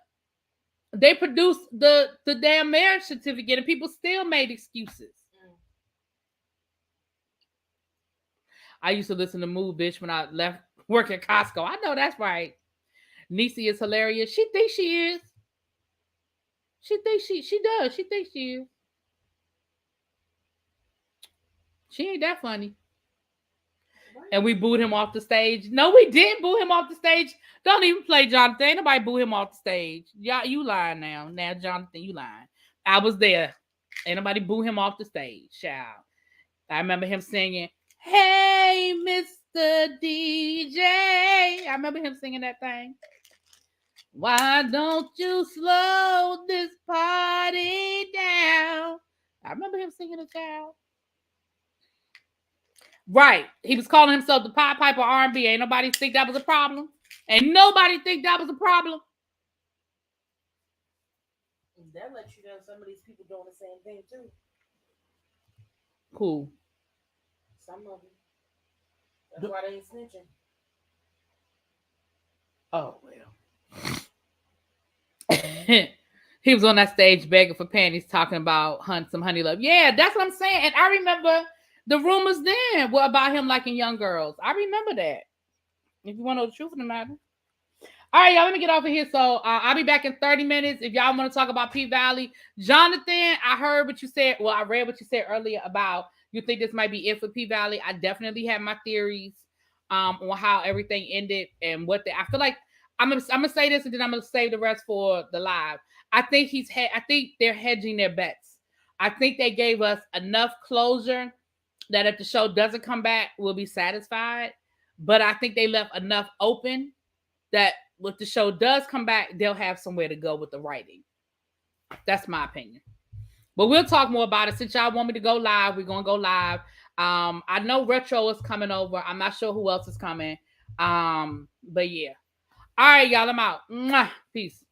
They produced the damn marriage certificate and people still made excuses. I used to listen to Move Bitch when I left work at Costco. I know that's right. Niecy is hilarious. She thinks she is. She thinks she does. She thinks she is. She ain't that funny. And we booed him off the stage. No, we didn't boo him off the stage. Don't even play Jonathan. Ain't nobody boo him off the stage. Y'all, you lying now. Now, Jonathan, you lying. I was there. Ain't nobody boo him off the stage, child. I remember him singing, hey, Mr. Mr. DJ. I remember him singing that thing. Why don't you slow this party down? I remember him singing it, child. Right. He was calling himself the Pied Piper R&B. Ain't nobody think that was a problem. Ain't nobody think that was a problem. That lets you know some of these people doing the same thing too. Cool. Some of them. That's why they ain't snitching. Oh, well. He was on that stage begging for panties, talking about some honey love. Yeah, that's what I'm saying. And I remember the rumors then were about him liking young girls. I remember that. If you want to know the truth of the matter. All right, y'all, let me get off of here. So I'll be back in 30 minutes. If y'all want to talk about P-Valley. Jonathan, I heard what you said. Well, I read what you said earlier about you think this might be it for P-Valley. I definitely have my theories on how everything ended and what I feel like I'm gonna say this and then I'm gonna save the rest for the live. I think I think they're hedging their bets. I think they gave us enough closure that if the show doesn't come back, we'll be satisfied. But I think they left enough open that if the show does come back, they'll have somewhere to go with the writing. That's my opinion. But we'll talk more about it. Since y'all want me to go live, we're going to go live. I know Retro is coming over. I'm not sure who else is coming. But yeah. All right, y'all, I'm out. Mwah. Peace.